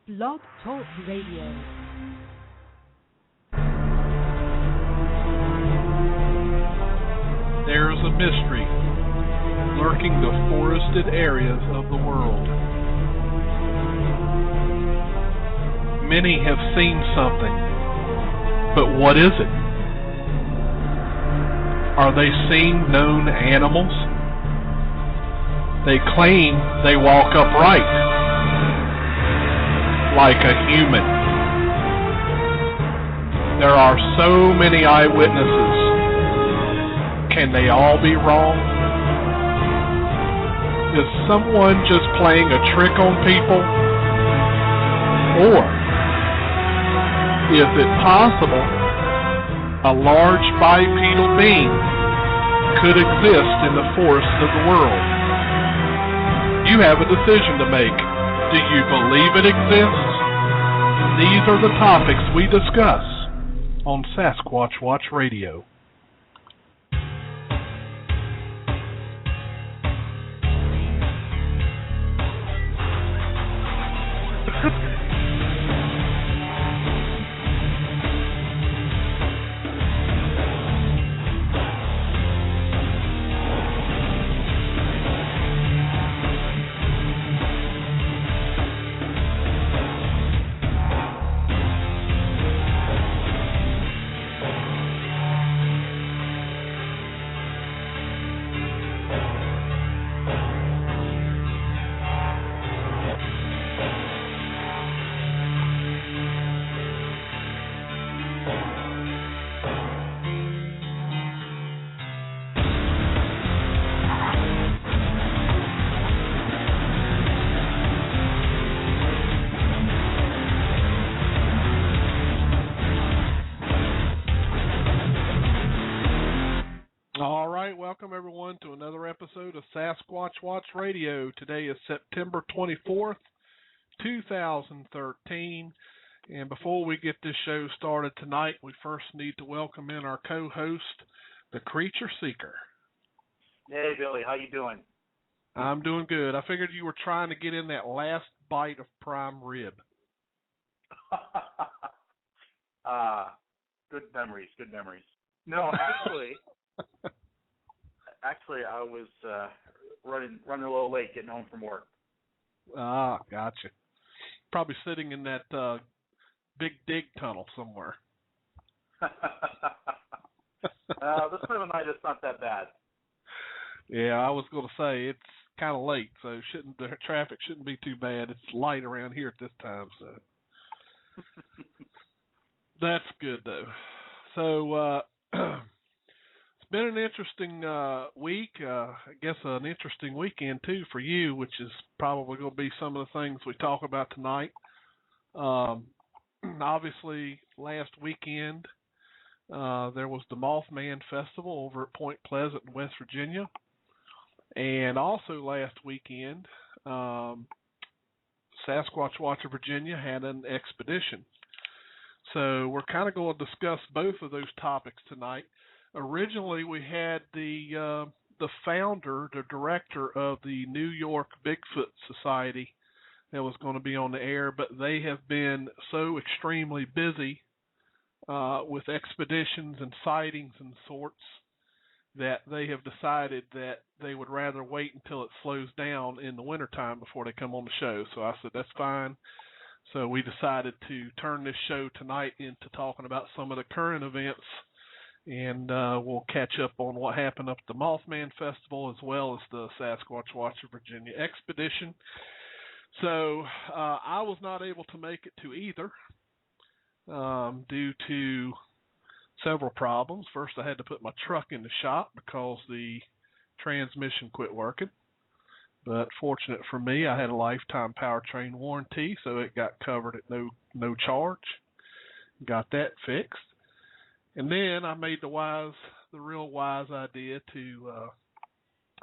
Blog Talk Radio. There is a mystery lurking the forested areas of the world. Many have seen something, but what is it? Are they seeing known animals? They claim they walk upright, like a human. There are so many eyewitnesses. Can they all be wrong? Is someone just playing a trick on people? Or is it possible a large bipedal being could exist in the forests of the world? You have a decision to make. Do you believe it exists? These are the topics we discuss on Sasquatch Watch Radio. Welcome, everyone, to another episode of Sasquatch Watch Radio. Today is September 24th, 2013. And before we get this show started tonight, we first need to welcome in our co-host, the Creature Seeker. Hey, Billy. How you doing? I'm doing good. I figured you were trying to get in that last bite of prime rib. Good memories. No, Actually, I was running a little late, getting home from work. Ah, gotcha. Probably sitting in that big dig tunnel somewhere. This time of night, it's not that bad. Yeah, I was going to say it's kind of late, so the traffic shouldn't be too bad. It's light around here at this time, so that's good though. So. It's been an interesting week, I guess an interesting weekend too for you, which is probably going to be some of the things we talk about tonight. Obviously, last weekend there was the Mothman Festival over at Point Pleasant in West Virginia. And also last weekend, Sasquatch Watch of Virginia had an expedition. So we're kind of going to discuss both of those topics tonight. Originally, we had the founder, the director of the New York Bigfoot Society that was going to be on the air, but they have been so extremely busy with expeditions and sightings and sorts that they have decided that they would rather wait until it slows down in the wintertime before they come on the show. So I said, that's fine. So we decided to turn this show tonight into talking about some of the current events. And we'll catch up on what happened up at the Mothman Festival as well as the Sasquatch Watch of Virginia expedition. So I was not able to make it to either due to several problems. First, I had to put my truck in the shop because the transmission quit working. But fortunate for me, I had a lifetime powertrain warranty, so it got covered at no charge. Got that fixed. And then I made the real wise idea to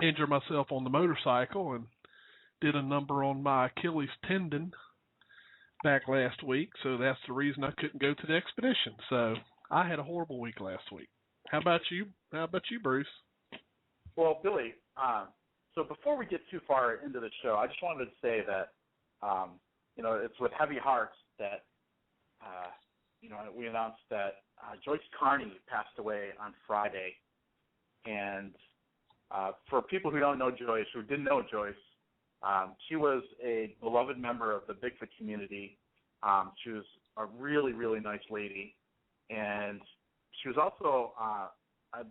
injure myself on the motorcycle and did a number on my Achilles tendon back last week. So that's the reason I couldn't go to the expedition. So I had a horrible week last week. How about you? Bruce? Well, Billy, so before we get too far into the show, I just wanted to say that, it's with heavy hearts that, we announced that Joyce Carney passed away on Friday. And for people who don't know Joyce, who didn't know Joyce, she was a beloved member of the Bigfoot community. She was a really, really nice lady. And she was also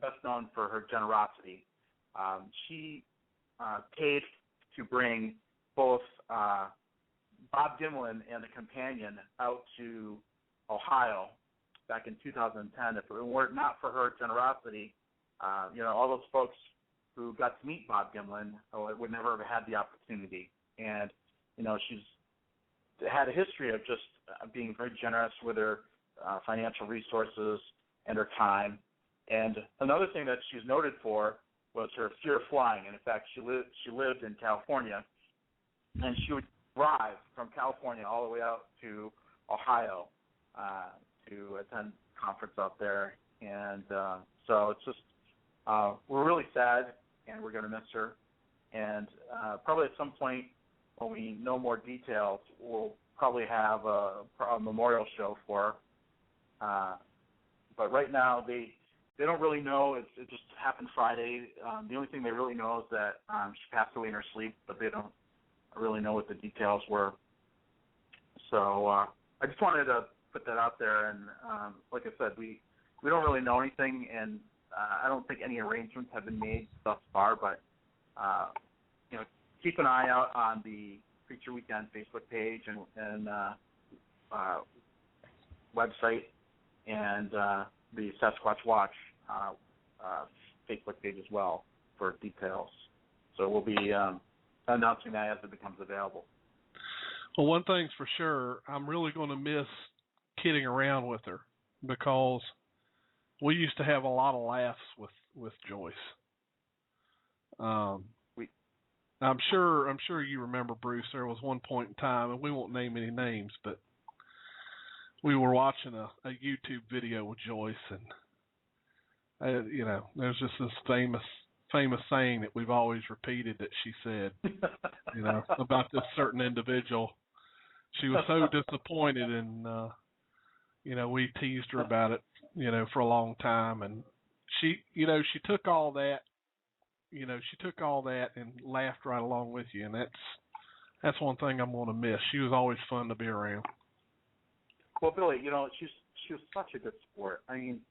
best known for her generosity. She paid to bring both Bob Gimlin and the companion out to Ohio back in 2010. If it were not for her generosity, all those folks who got to meet Bob Gimlin would never have had the opportunity. And, she's had a history of just being very generous with her financial resources and her time. And another thing that she's noted for was her fear of flying. And in fact, she lived in California, and she would drive from California all the way out to Ohio to attend a conference out there. And so it's just, we're really sad, and we're going to miss her. And probably at some point when we know more details, we'll probably have a memorial show for her. But right now, they don't really know. It just happened Friday. The only thing they really know is that she passed away in her sleep, but they don't really know what the details were. So I just wanted to put that out there. And like I said, we don't really know anything, and I don't think any arrangements have been made thus far. But keep an eye out on the Creature Weekend Facebook page and website, and the Sasquatch Watch Facebook page as well for details. So we'll be announcing that as it becomes available. Well, one thing's for sure, I'm really going to miss kidding around with her, because we used to have a lot of laughs with Joyce. I'm sure you remember, Bruce. There was one point in time, and we won't name any names, but we were watching a YouTube video with Joyce, and there's just this famous saying that we've always repeated that she said, about this certain individual. She was so disappointed, and we teased her about it, for a long time, and she took all that. She took all that and laughed right along with you, and that's one thing I'm going to miss. She was always fun to be around. Well, Billy, she was such a good sport. I mean,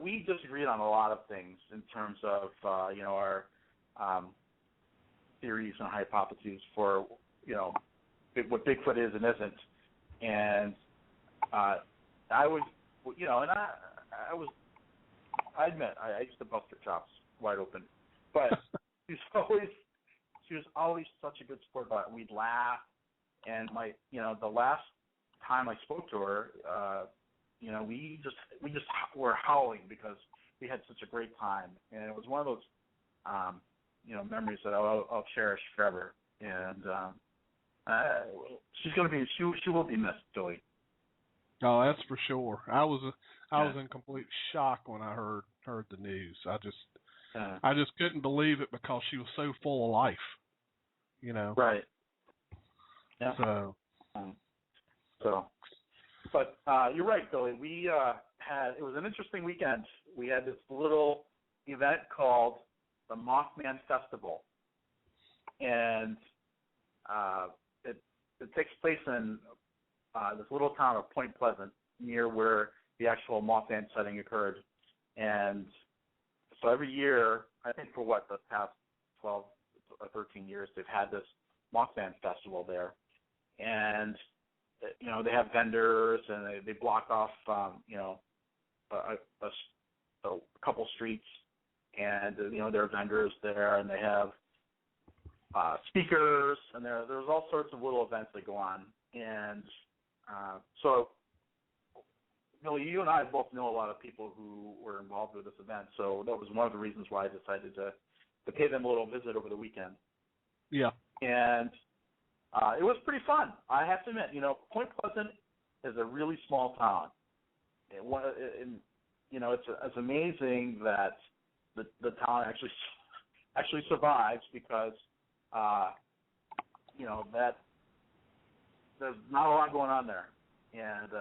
we disagreed on a lot of things in terms of our theories and hypotheses for what Bigfoot is and isn't, and I admit, I used to bust her chops wide open, but she was always such a good sport about it. We'd laugh, and the last time I spoke to her, we just were howling because we had such a great time, and it was one of those memories that I'll cherish forever. And she will be missed, Billy. Oh, that's for sure. I was in complete shock when I heard the news. I just couldn't believe it, because she was so full of life. Right. Yeah. But you're right, Billy. We it was an interesting weekend. We had this little event called the Mothman Festival, and it takes place in this little town of Point Pleasant, near where the actual Mothman sighting occurred. And so every year, I think for the past 12 or 13 years, they've had this Mothman Festival there. And, they have vendors, and they block off, a couple streets. And, there are vendors there, and they have speakers, and there's all sorts of little events that go on. And so, Billy, you and I both know a lot of people who were involved with this event, so that was one of the reasons why I decided to pay them a little visit over the weekend. Yeah. And it was pretty fun. I have to admit, Point Pleasant is a really small town. It's amazing that the town actually survives, because that there's not a lot going on there, and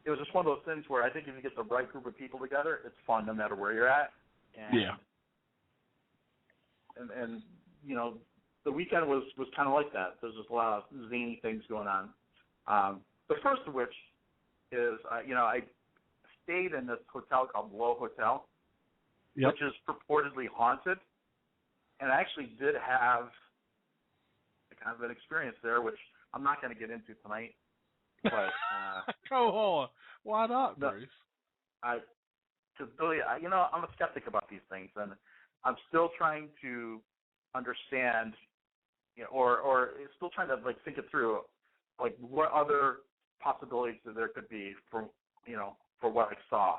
it was just one of those things where I think if you get the right group of people together, it's fun no matter where you're at. And, yeah. And the weekend was kind of like that. There's just a lot of zany things going on. The first of which is, I stayed in this hotel called Low Hotel, which is purportedly haunted. And I actually did have kind of an experience there, which I'm not going to get into tonight. But go on. Why not, Bruce? Because Billy, I'm a skeptic about these things, and I'm still trying to understand, or still trying to think it through, what other possibilities that there could be for what I saw.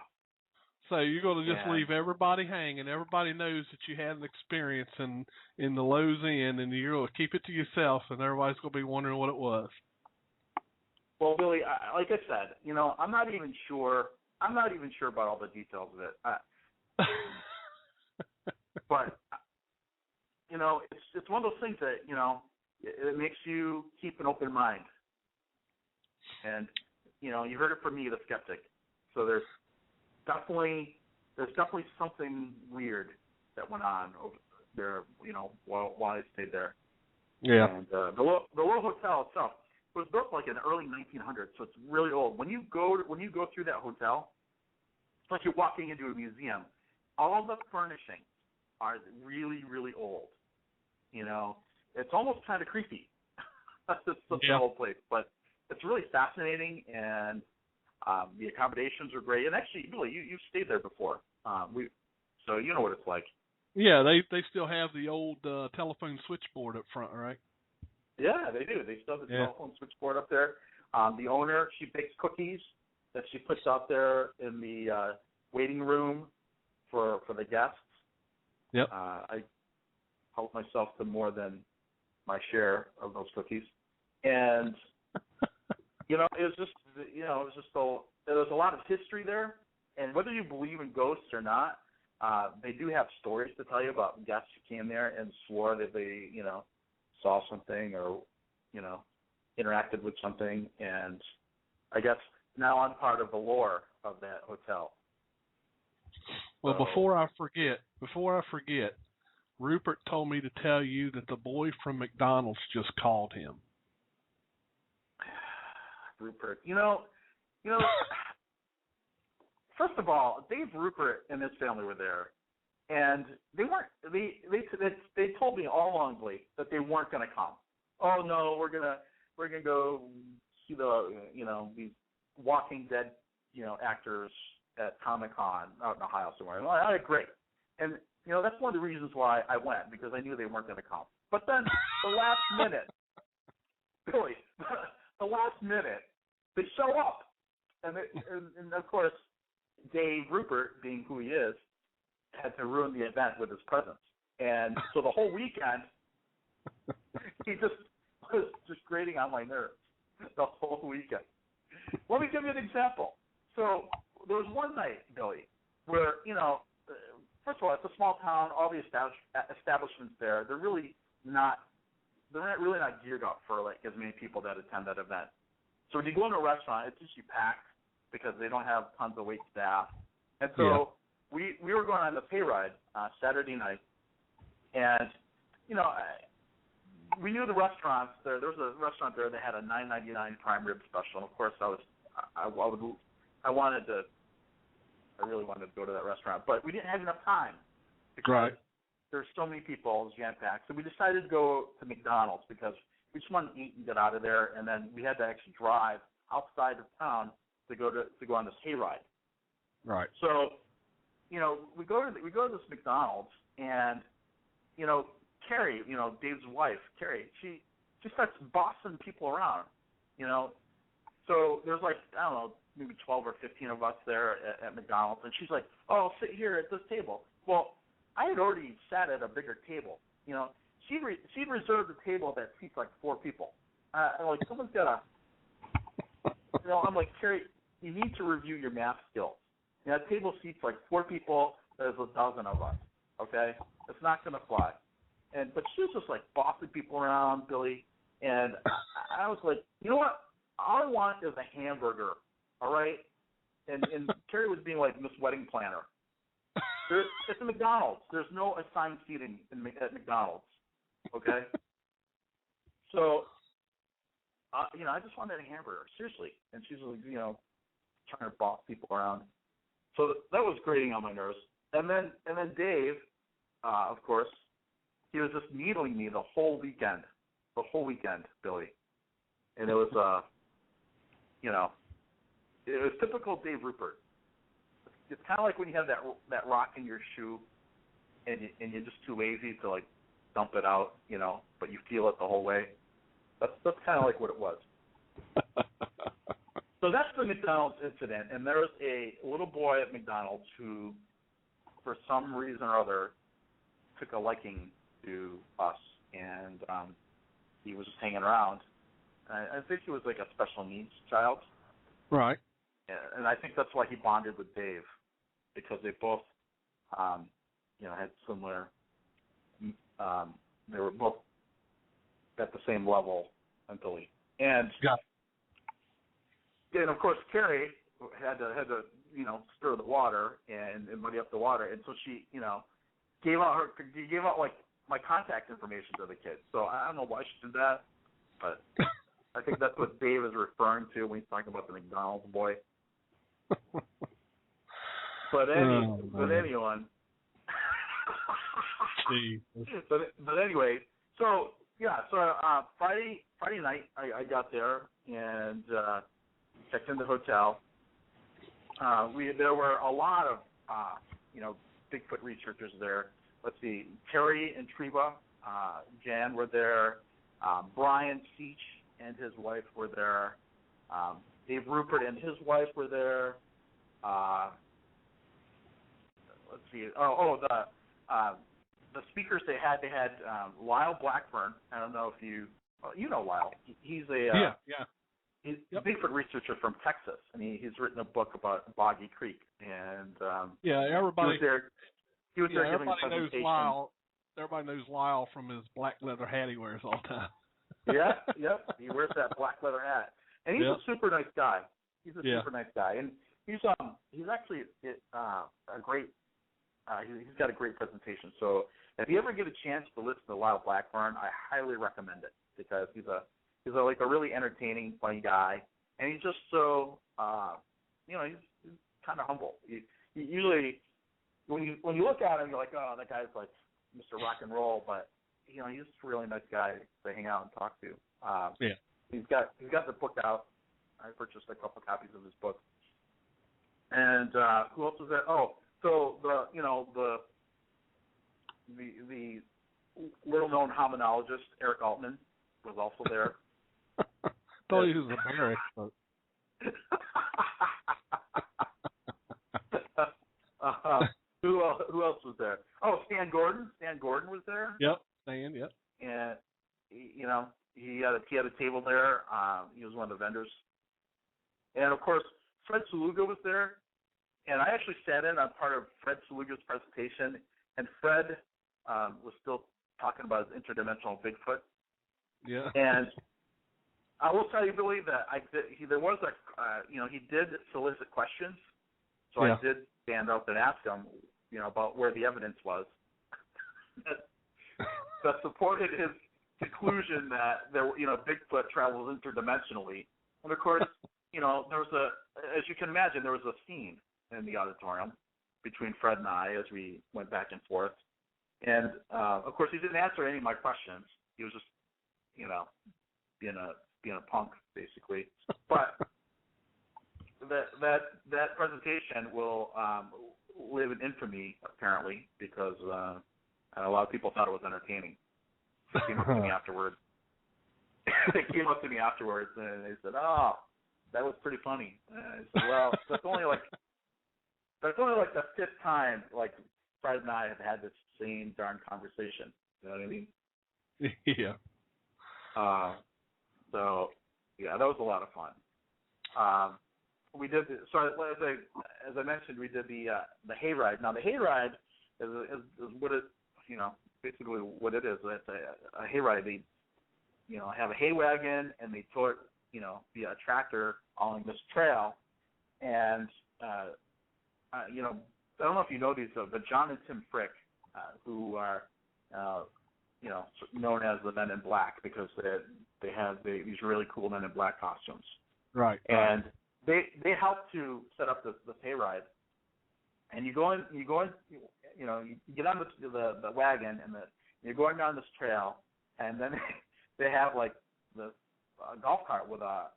So you're going to just leave everybody hanging. Everybody knows that you had an experience in the Lowe's Inn, and you're going to keep it to yourself, and everybody's going to be wondering what it was. Well, Billy, like I said, I'm not even sure about all the details of it. But it's one of those things that it makes you keep an open mind. And you heard it from me, the skeptic. So there's definitely something weird that went on over there, while I stayed there. Yeah. And the Low Hotel itself was built in the early 1900s, so it's really old. When you go through that hotel, it's like you're walking into a museum. All the furnishings are really, really old. It's almost kind of creepy. It's such an old place, but it's really fascinating, and the accommodations are great. And actually, Billy, you've stayed there before, so you know what it's like. Yeah, they still have the old telephone switchboard up front, right? Yeah, they do. They still have the telephone switchboard up there. The owner, she bakes cookies that she puts out there in the waiting room for the guests. Yep. I help myself to more than my share of those cookies, and it was just there was a lot of history there, and whether you believe in ghosts or not, they do have stories to tell you about guests who came there and swore that they saw something or interacted with something, and I guess now I'm part of the lore of that hotel. Well, before I forget, Rupert told me to tell you that the boy from McDonald's just called him. Rupert, first of all, Dave Rupert and his family were there, and they weren't. They told me all along, Blake, that they weren't going to come. Oh no, we're gonna go see these Walking Dead actors at Comic-Con out in Ohio somewhere. Well, all right, great. And that's one of the reasons why I went, because I knew they weren't going to come. But then the last minute, Billy, the last minute, they show up, and of course, Dave Rupert, being who he is, had to ruin the event with his presence. And so the whole weekend, he just was just grating on my nerves the whole weekend. Let me give you an example. So there was one night, Billy, where, first of all, it's a small town, all the establishments there, they're not geared up for as many people that attend that event. So when you go into a restaurant, it's usually packed because they don't have tons of wait staff. And so we were going on this hayride Saturday night, and we knew the restaurants there. There was a restaurant there that had a $9.99 prime rib special, and of course I really wanted to go to that restaurant, but we didn't have enough time because there's so many people, it was jam-packed. So we decided to go to McDonald's because we just wanted to eat and get out of there, and then we had to actually drive outside of town to go on this hayride. Right. So, we go to this McDonald's, and Carrie, Dave's wife, Carrie, she starts bossing people around, So there's maybe 12 or 15 of us there at McDonald's, and she's like, "Oh, sit here at this table." Well, I had already sat at a bigger table. She reserved a table that seats 4 people. Someone's got I'm like, Carrie, you need to review your math skills. That table seats 4 people. There's a dozen of us. Okay, it's not going to fly. But she was just bossing people people around, Billy, and I was like, you know what? All I want is a hamburger, all right? And Carrie was being like Miss Wedding Planner. It's a McDonald's. There's no assigned seating at McDonald's, okay? So, I just wanted a hamburger, seriously. And she's like, trying to boss people around. So that was grating on my nerves. And then Dave, of course, he was just needling me the whole weekend, Billy. And it was, it was typical Dave Rupert. It's kind of like when you have that rock in your shoe, and you're just too lazy to like dump it out, but you feel it the whole way. That's kind of like what it was. So that's the McDonald's incident, and there was a little boy at McDonald's who, for some reason or other, took a liking to us, and he was just hanging around. I think he was like a special needs child. Right. And I think that's why he bonded with Dave, because they both, had similar. They were both at the same level mentally, and and of course Carrie had to stir the water and muddy up the water, and so she gave out like my contact information to the kids. So I don't know why she did that, but I think that's what Dave is referring to when he's talking about the McDonald's boy. But anyone. but anyway, so Friday night I got there and checked in the hotel. There were a lot of Bigfoot researchers there. Let's see, Terry and Treva Jan were there. Brian Seach and his wife were there. Dave Rupert and his wife were there. Let's see. The speakers they had Lyle Blackburn. I don't know if you know Lyle. He's a he's a Bigfoot researcher from Texas, and he's written a book about Boggy Creek. And everybody he was there giving a presentation. Everybody knows Lyle from his black leather hat he wears all the time. He wears that black leather hat, and he's a super nice guy. Super nice guy, and he's actually a great. He's got a great presentation. So if you ever get a chance to listen to Lyle Blackburn, I highly recommend it, because he's a really entertaining, funny guy, and he's just so he's kind of humble. Usually when you look at him, you're like, oh, that guy's like Mr. Rock and Roll, but he's just a really nice guy to hang out and talk to. He's got the book out. I purchased a couple copies of his book. And who else was there? Oh, so the little known hominologist Eric Altman was also there. Thought he was embarrassed. But... who else was there? Oh, Stan Gordon. Stan Gordon was there. Yep, Stan. Yep. And he had a table there. He was one of the vendors. And of course, Fred Saluga was there. And I actually sat in on part of Fred Saluga's presentation, and Fred was still talking about his interdimensional Bigfoot. Yeah. And I will tell you, Billy, that there was he did solicit questions, so I did stand up and ask him, about where the evidence was that supported his conclusion that Bigfoot travels interdimensionally. And of course, there was as you can imagine, there was a scene in the auditorium between Fred and I as we went back and forth. And, of course, he didn't answer any of my questions. He was just, being a punk, basically. But that presentation will live in infamy, apparently, because a lot of people thought it was entertaining. They came up to me afterwards. And they said, "Oh, that was pretty funny." I said, "Well, that's only like the fifth time Fred and I have had this same darn conversation." You know what I mean? Yeah. That was a lot of fun. We did as I mentioned, we did the hayride. Now the hayride is what it basically what it is. It's a hayride. have a hay wagon, and they tow it, via a tractor along this trail. And, I don't know if you know these, but John and Tim Frick, who are, known as the Men in Black because they have these really cool Men in Black costumes. Right. And they helped to set up this hayride. And you get on the wagon, and you're going down this trail, and then they have like the golf cart with a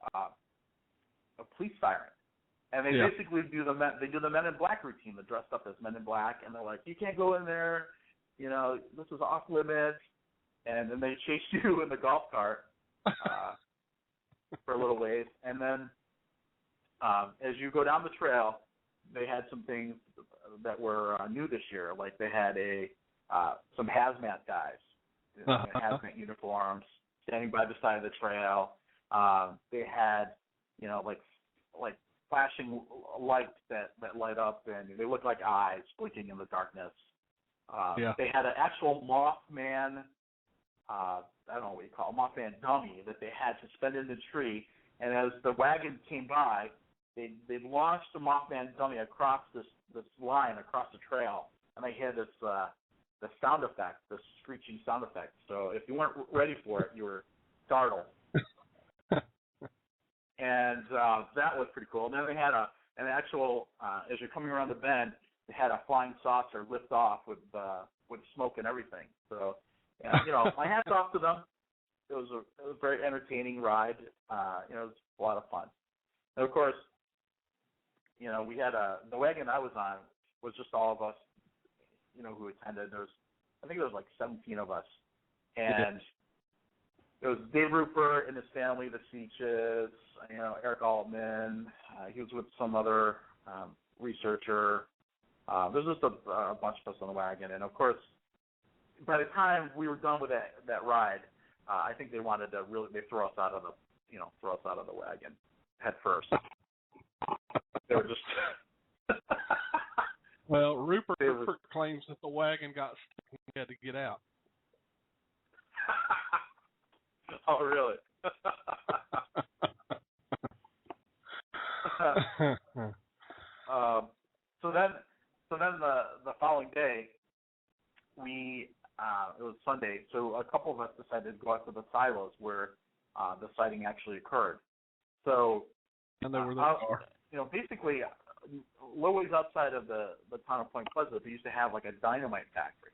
police siren, and they basically do the Men in Black routine. They're dressed up as Men in Black, and they're like, you can't go in there, this is off limits, and then they chase you in the golf cart for a little ways, and then as you go down the trail, they had some things that were new this year. Like they had some hazmat guys in hazmat uniforms standing by the side of the trail. They had, like flashing lights that light up, and they look like eyes blinking in the darkness. They had an actual Mothman, I don't know what you call it, Mothman dummy that they had suspended in the tree. And as the wagon came by, they launched the Mothman dummy across this line across the trail, and they had this the sound effect, this screeching sound effect. So if you weren't ready for it, you were startled. And that was pretty cool. And then they had an actual, as you're coming around the bend, they had a flying saucer lift off with smoke and everything. So, my hats off to them. It was a very entertaining ride. It was a lot of fun. And of course, we had the wagon I was on was just all of us, who attended. I think there was like 17 of us, and it was Dave Rupert and his family, the Seaches, Eric Altman. He was with some other researcher. There was just a bunch of us on the wagon, and of course, by the time we were done with that ride, I think they wanted to throw us out of the wagon head first. They were just. Well, Rupert claims that the wagon got stuck and he had to get out. Oh, really? So then the following day, it was Sunday, so a couple of us decided to go out to the silos where the sighting actually occurred. So, and they were there. Basically, a little ways outside of the town of Point Pleasant, they used to have like a dynamite factory,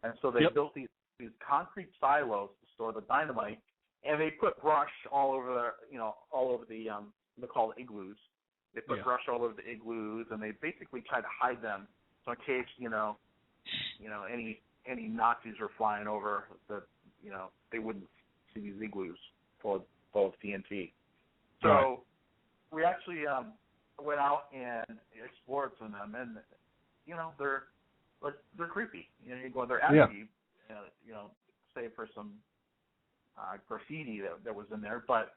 and so they built these concrete silos to store the dynamite, and they put brush all over the they're called igloos. They put brush all over the igloos, and they basically tried to hide them, so in case any Nazis were flying over, that they wouldn't see these igloos full of TNT. So we actually went out and explored some of them, and they're creepy. You go there empty, save for some graffiti that was in there, but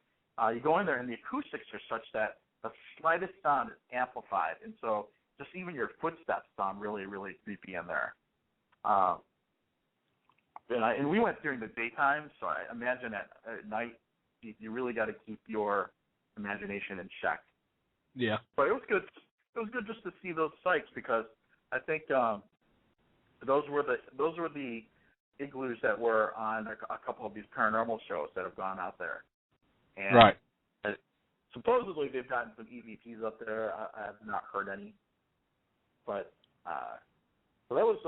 you go in there and the acoustics are such that the slightest sound is amplified, and so just even your footsteps sound really, really creepy in there. And we went during the daytime, so I imagine at night you really got to keep your imagination in check. Yeah. But it was good. It was good just to see those sights because I think those were the igloos that were on a couple of these paranormal shows that have gone out there. And supposedly they've gotten some EVPs up there. I have not heard any. But so that was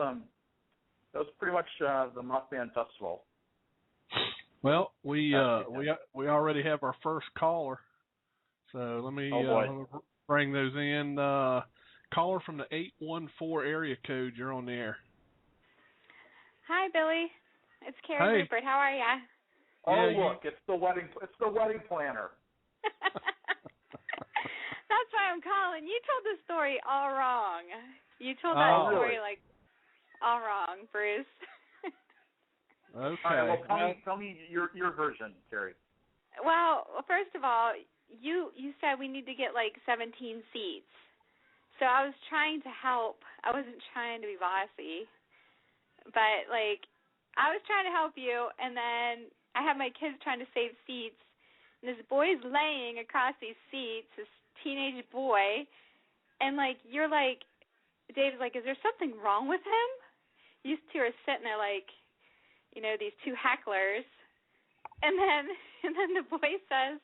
pretty much the Mothman Festival. Well, we already have our first caller, so let me bring those in. Caller from the 814 area code. You're on the air. Hi, Billy. It's Carrie Rupert. How are ya? Oh, look, it's the wedding planner. That's why I'm calling. You told the story all wrong. You told that story all wrong, Bruce. Okay. All right, well, tell me your version, Carrie. Well, first of all, you said we need to get 17 seats. So I was trying to help. I wasn't trying to be bossy. But, I was trying to help you, and then I have my kids trying to save seats, and this boy's laying across these seats, this teenage boy, and, like, you're like, Dave's like, is there something wrong with him? These two are sitting there like, you know, these two hecklers, and then the boy says,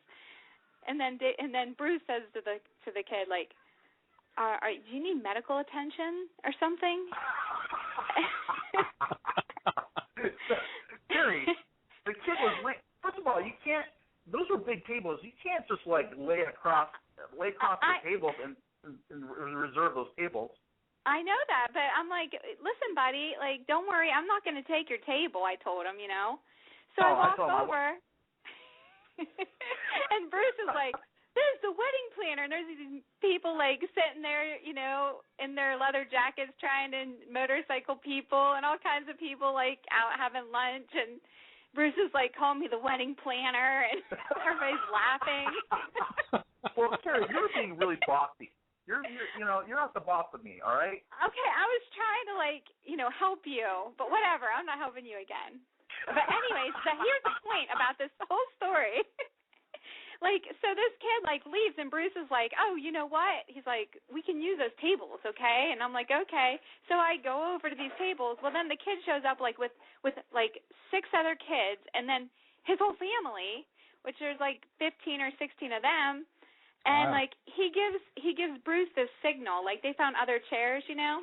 and then Bruce says to the kid, like, do you need medical attention or something? Terry, the kid was laying. First of all, you can't. Those are big tables. You can't just like lay across the tables and reserve those tables. I know that, but I'm like, listen, buddy, like, don't worry, I'm not going to take your table. I told him, you know. So I walk over, and Bruce is like, there's the wedding planner, and there's these people, like, sitting there, you know, in their leather jackets trying to motorcycle people and all kinds of people, like, out having lunch, and Bruce is, like, calling me the wedding planner, and everybody's laughing. Well, Terry, you're being really bossy. You're not the boss of me, all right? Okay, I was trying to, like, you know, help you, but whatever, I'm not helping you again. But anyways, so here's the point about this whole story. Like, so this kid, like, leaves, and Bruce is like, oh, you know what? He's like, we can use those tables, okay? And I'm like, okay. So I go over to these tables. Well, then the kid shows up, like, with like, 6 other kids, and then his whole family, which there's, like, 15 or 16 of them. And, like, he gives Bruce this signal. Like, they found other chairs, you know?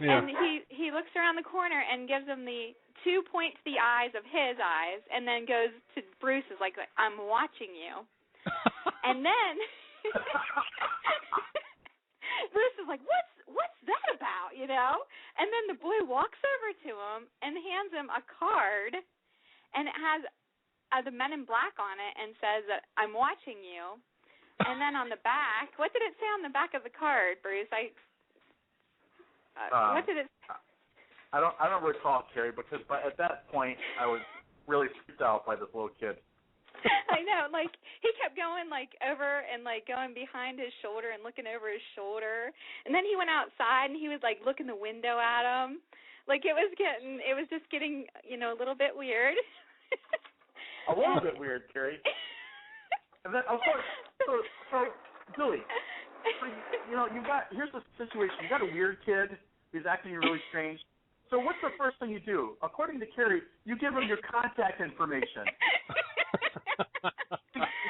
Yeah. And he looks around the corner and gives him the 2 points to the eyes of his eyes, and then goes to Bruce's, like, I'm watching you. And then Bruce is like, what's that about, you know? And then the boy walks over to him and hands him a card, and it has the Men in Black on it and says that I'm watching you. And then on the back, what did it say on the back of the card, Bruce? What did it say? I don't recall, Terry, because at that point I was really freaked out by this little kid. I know, like, he kept going, like, over and, like, going behind his shoulder and looking over his shoulder. And then he went outside and he would, like, look in the window at him. Like, it was just getting, you know, a little bit weird. A little bit weird, Terry. And then, of course, so Billy, you know, here's the situation. You got a weird kid who's acting really strange. So what's the first thing you do? According to Carrie, you give him your contact information.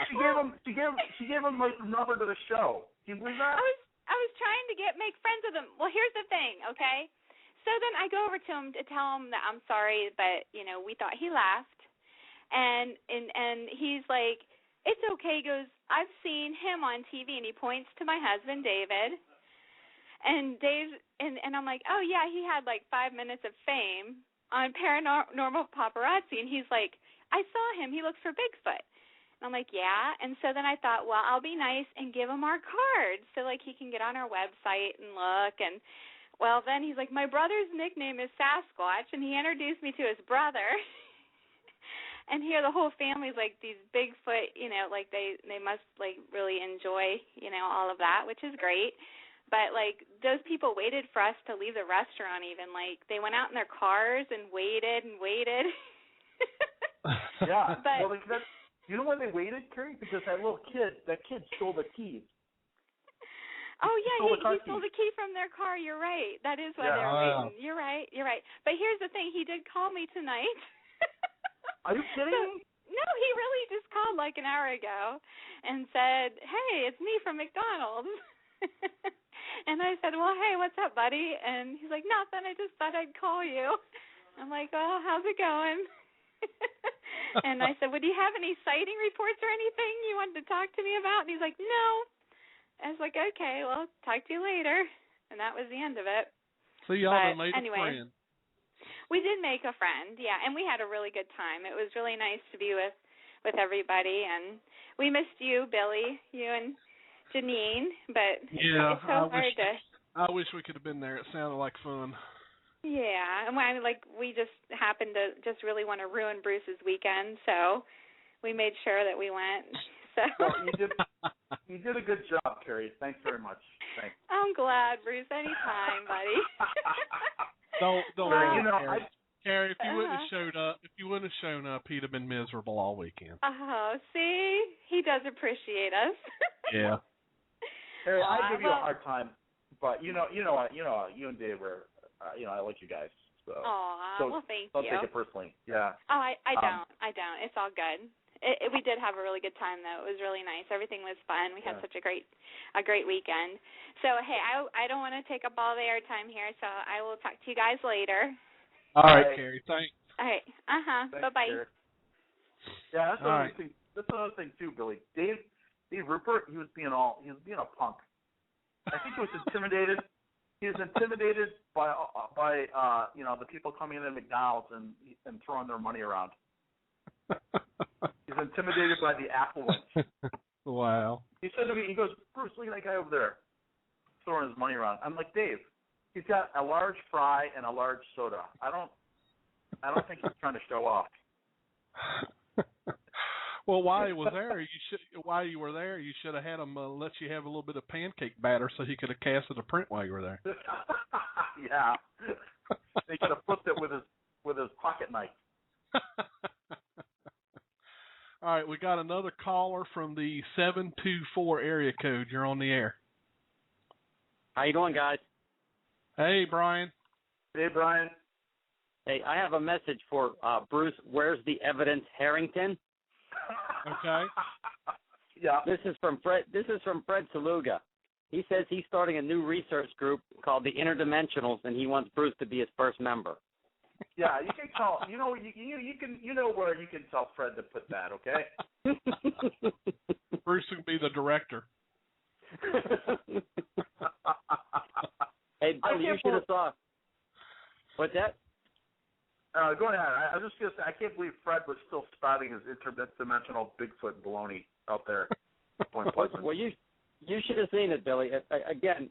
She gave him like the number to the show. Can you believe that? I was trying to make friends with him. Well, here's the thing, okay? So then I go over to him to tell him that I'm sorry, but you know, we thought he left, and he's like, it's okay. He goes, I've seen him on TV, and he points to my husband, David. And Dave, and I'm like, oh, yeah, he had like 5 minutes of fame on Paranormal Paparazzi. And he's like, I saw him. He looks for Bigfoot. And I'm like, yeah. And so then I thought, well, I'll be nice and give him our card so, like, he can get on our website and look. And, well, then he's like, my brother's nickname is Sasquatch, and he introduced me to his brother. And here the whole family's like these Bigfoot, you know, like they must like really enjoy, you know, all of that, which is great. But like those people waited for us to leave the restaurant even. Like they went out in their cars and waited and waited. Yeah. But, well, you know why they waited, Carrie? Because that kid stole the keys. Oh, yeah, he stole the key from their car. You're right. That is why they were waiting. You're right. But here's the thing. He did call me tonight. Are you kidding me? No, he really just called like an hour ago and said, hey, it's me from McDonald's. And I said, well, hey, what's up, buddy? And he's like, nothing. I just thought I'd call you. I'm like, well, how's it going? And I said, well, do you have any sighting reports or anything you wanted to talk to me about? And he's like, no. I was like, okay, well, talk to you later. And that was the end of it. So y'all made a friend. We did make a friend, yeah, and we had a really good time. It was really nice to be with everybody, and we missed you, Billy, you and Janine, but yeah, it's so hard to... I wish we could have been there. It sounded like fun. Yeah, and we just happened to just really want to ruin Bruce's weekend, so we made sure that we went. So. Well, you did a good job, Carrie. Thanks very much. Thanks. I'm glad, Bruce. Anytime, buddy. Don't worry. You know, Carrie, if you wouldn't have shown up, he'd have been miserable all weekend. Oh, see, he does appreciate us. Yeah. Harry, I give you a hard time, but you know what, you and Dave are, I like you guys. So, well, thank don't you. Don't take it personally. Yeah. Oh, I don't. It's all good. We did have a really good time, though. It was really nice. Everything was fun. We had such a great weekend. So, hey, I don't want to take up all the airtime here, so I will talk to you guys later. All right, Carrie. Thanks. All right. Bye-bye. Carrie. Yeah, that's another thing too, Billy. Dave Rupert, he was being a punk. I think he was intimidated. He was intimidated by the people coming in at McDonald's and throwing their money around. He's intimidated by the affluence. Wow. He said to me, he goes, Bruce, look at that guy over there throwing his money around. I'm like, Dave, he's got a large fry and a large soda. I don't think he's trying to show off. Well, while you were there, you should have had him let you have a little bit of pancake batter so he could have casted a print while you were there. Yeah, they could have flipped it with his pocket knife. All right, we got another caller from the 724 area code. You're on the air. How you doing, guys? Hey, Brian. Hey, Brian. Hey, I have a message for Bruce. Where's the evidence, Harrington? Okay. Yeah. This is from Fred Saluga. He says he's starting a new research group called the Interdimensionals, and he wants Bruce to be his first member. Yeah, you can tell. You know where you can tell Fred to put that. Okay. Bruce can be the director. Hey, Bill, you should have saw. What's that? Go ahead. I was just going to say, I can't believe Fred was still spouting his interdimensional Bigfoot baloney out there. Point Pleasant. Well, you should have seen it, Billy. Again,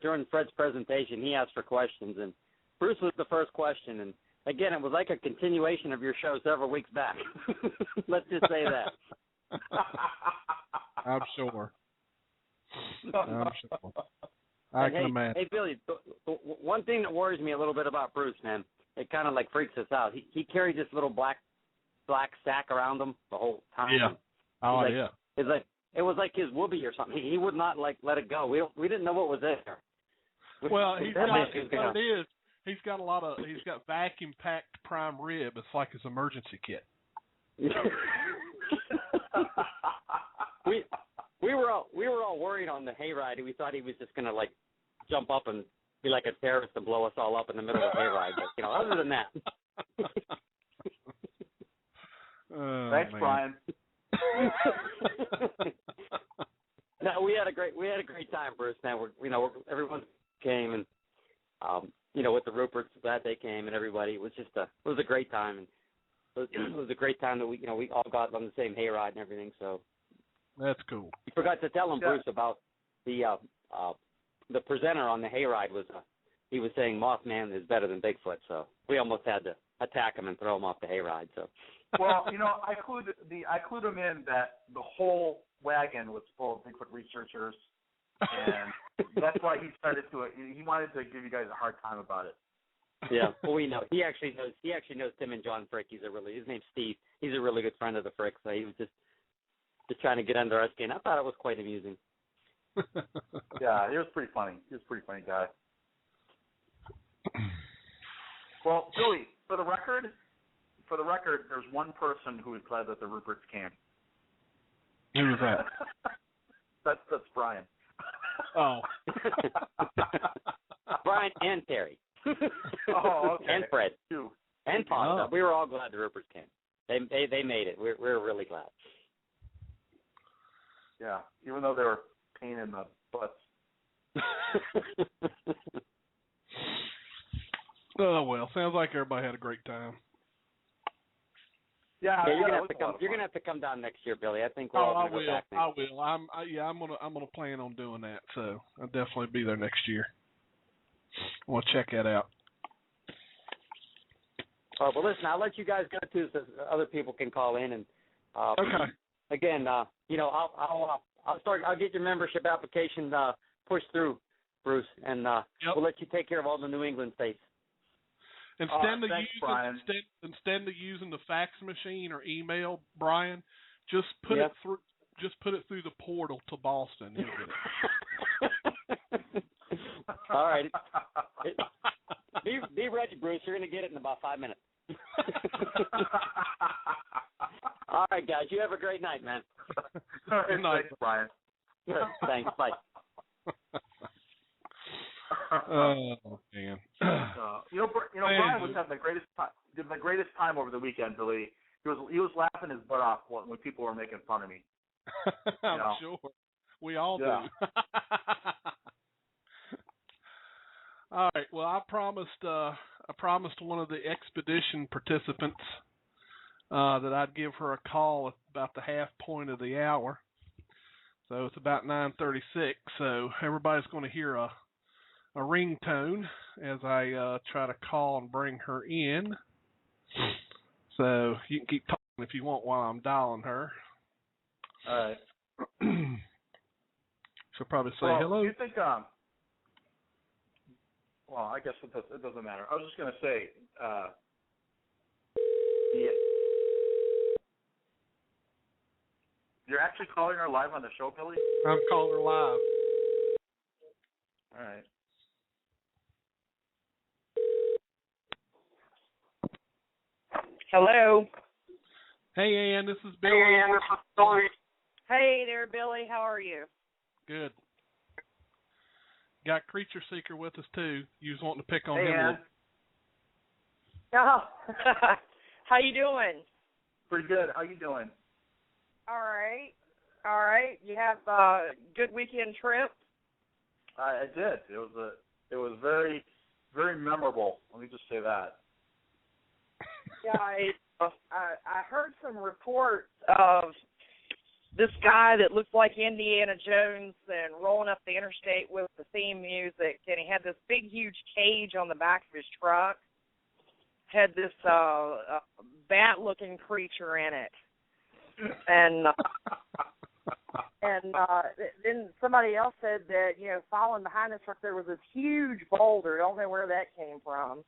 during Fred's presentation, he asked for questions, and Bruce was the first question. And again, it was like a continuation of your show several weeks back. Let's just say that. I'm sure. I can imagine. Hey, Billy, one thing that worries me a little bit about Bruce, man, it kind of like freaks us out. He carried this little black sack around him the whole time. Yeah. Oh, yeah. It was like his whoopee or something. He would not let it go. We didn't know what was there. Well, he's got vacuum packed prime rib. It's like his emergency kit. We were all worried on the hayride. We thought he was just gonna like jump up and be like a terrorist and blow us all up in the middle of the hayride. But other than that. Thanks, man. Brian. No, we had a great time, Bruce. Man, everyone came and with the Ruperts, glad they came and everybody. It was a great time, and it was a great time that we all got on the same hayride and everything. So that's cool. We forgot to tell him, Bruce, about the presenter on the hayride he was saying Mothman is better than Bigfoot, so we almost had to attack him and throw him off the hayride. So. Well, I clued him in that the whole wagon was full of Bigfoot researchers, and that's why he started to. He wanted to give you guys a hard time about it. Yeah, well, we know he actually knows Tim and John Frick. His name's Steve. He's a really good friend of the Frick, so he was just trying to get under our skin. I thought it was quite amusing. Yeah, he was pretty funny. He was a pretty funny guy. Well, Billy, for the record, there's one person who is glad that the Ruperts came. Who was that? That's Brian. Oh. Brian and Terry. Oh, okay. And Fred. Too. And Pop. Oh. We were all glad the Ruperts came. They made it. We're really glad. Yeah, even though they were a pain in the butts. Oh well, sounds like everybody had a great time. Yeah, you're gonna have to come. You're gonna have to come down next year, Billy. I think we're all gonna go back next year. I will. I'm gonna plan on doing that. So I'll definitely be there next year. I want to check that out. Well, listen, I'll let you guys go too, so other people can call in. And okay. Again, I'll get your membership application pushed through, Bruce, and we'll let you take care of all the New England states. Instead of using the fax machine or email, Brian, just put it through. Just put it through the portal to Boston. He'll get it. All right. Be ready, Bruce. You're going to get it in about 5 minutes. All right, guys. You have a great night, man. Good night, Brian. Thanks. Bye. Oh man. Brian was having the greatest time over the weekend, Billy. He was laughing his butt off when people were making fun of me. I'm sure. We all do. All right. Well, I promised one of the expedition participants that I'd give her a call at about the half point of the hour. So it's about 9:36. So everybody's going to hear a ringtone as I try to call and bring her in. So you can keep talking if you want while I'm dialing her. All right. She'll probably say hello. Do you think? Well, I guess it doesn't matter. I was just going to say, you're actually calling her live on the show, Billy? I'm calling her live. All right. Hello. Hey, Ann, this is Billy. Hey there, Billy. How are you? Good. Got Creature Seeker with us, too. You was wanting to pick on him a Ann. little. Oh, how you doing? Pretty good. How you doing? All right. You have a good weekend trip? I did. It was very, very memorable. Let me just say that. Yeah, I heard some reports of this guy that looked like Indiana Jones and rolling up the interstate with the theme music, and he had this big, huge cage on the back of his truck. Had this bat-looking creature in it, and then somebody else said that following behind the truck there was this huge boulder. I don't know where that came from,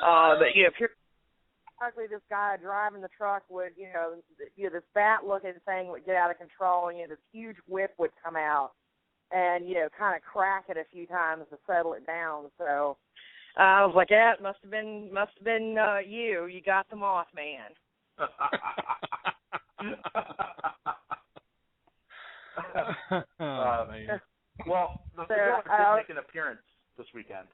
but periodically this guy driving the truck would this bat-looking thing would get out of control, and this huge whip would come out and kind of crack it a few times to settle it down. So. I was like, yeah, it must have been you. You got the Mothman. Man. Well, the did make an appearance this weekend.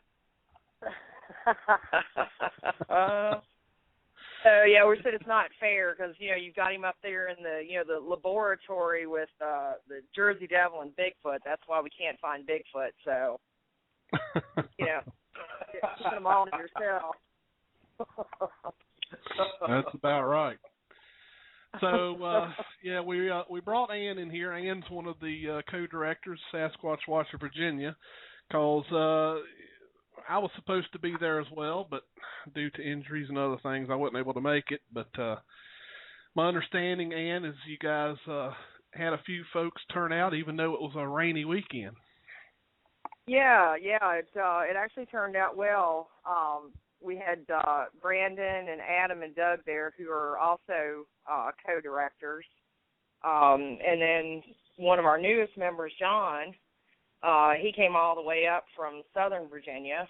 So yeah, we said it's not fair because you've got him up there in the laboratory with the Jersey Devil and Bigfoot. That's why we can't find Bigfoot. So keep them all to yourself. That's about right. So we brought Ann in here. Ann's one of the co-directors, Sasquatch Watch of Virginia, because I was supposed to be there as well, but due to injuries and other things, I wasn't able to make it. But my understanding, Ann, is you guys had a few folks turn out, even though it was a rainy weekend. Yeah, it actually turned out well. We had Brandon and Adam and Doug there, who are also co-directors. And then one of our newest members, John, he came all the way up from Southern Virginia.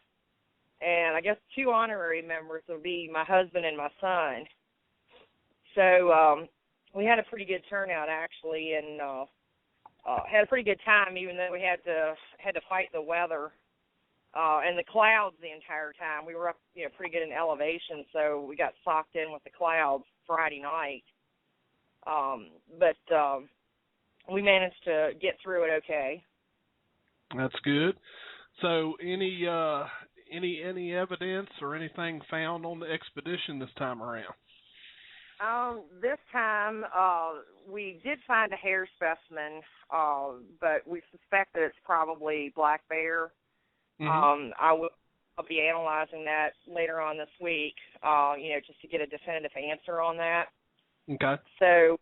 And I guess 2 honorary members would be my husband and my son. So we had a pretty good turnout, actually, and had a pretty good time, even though we had to fight the weather and the clouds the entire time. We were up, pretty good in elevation, so we got socked in with the clouds Friday night. But we managed to get through it okay. That's good. So any evidence or anything found on the expedition this time around? This time we did find a hair specimen, but we suspect that it's probably black bear. Mm-hmm. I'll be analyzing that later on this week, just to get a definitive answer on that. Okay. So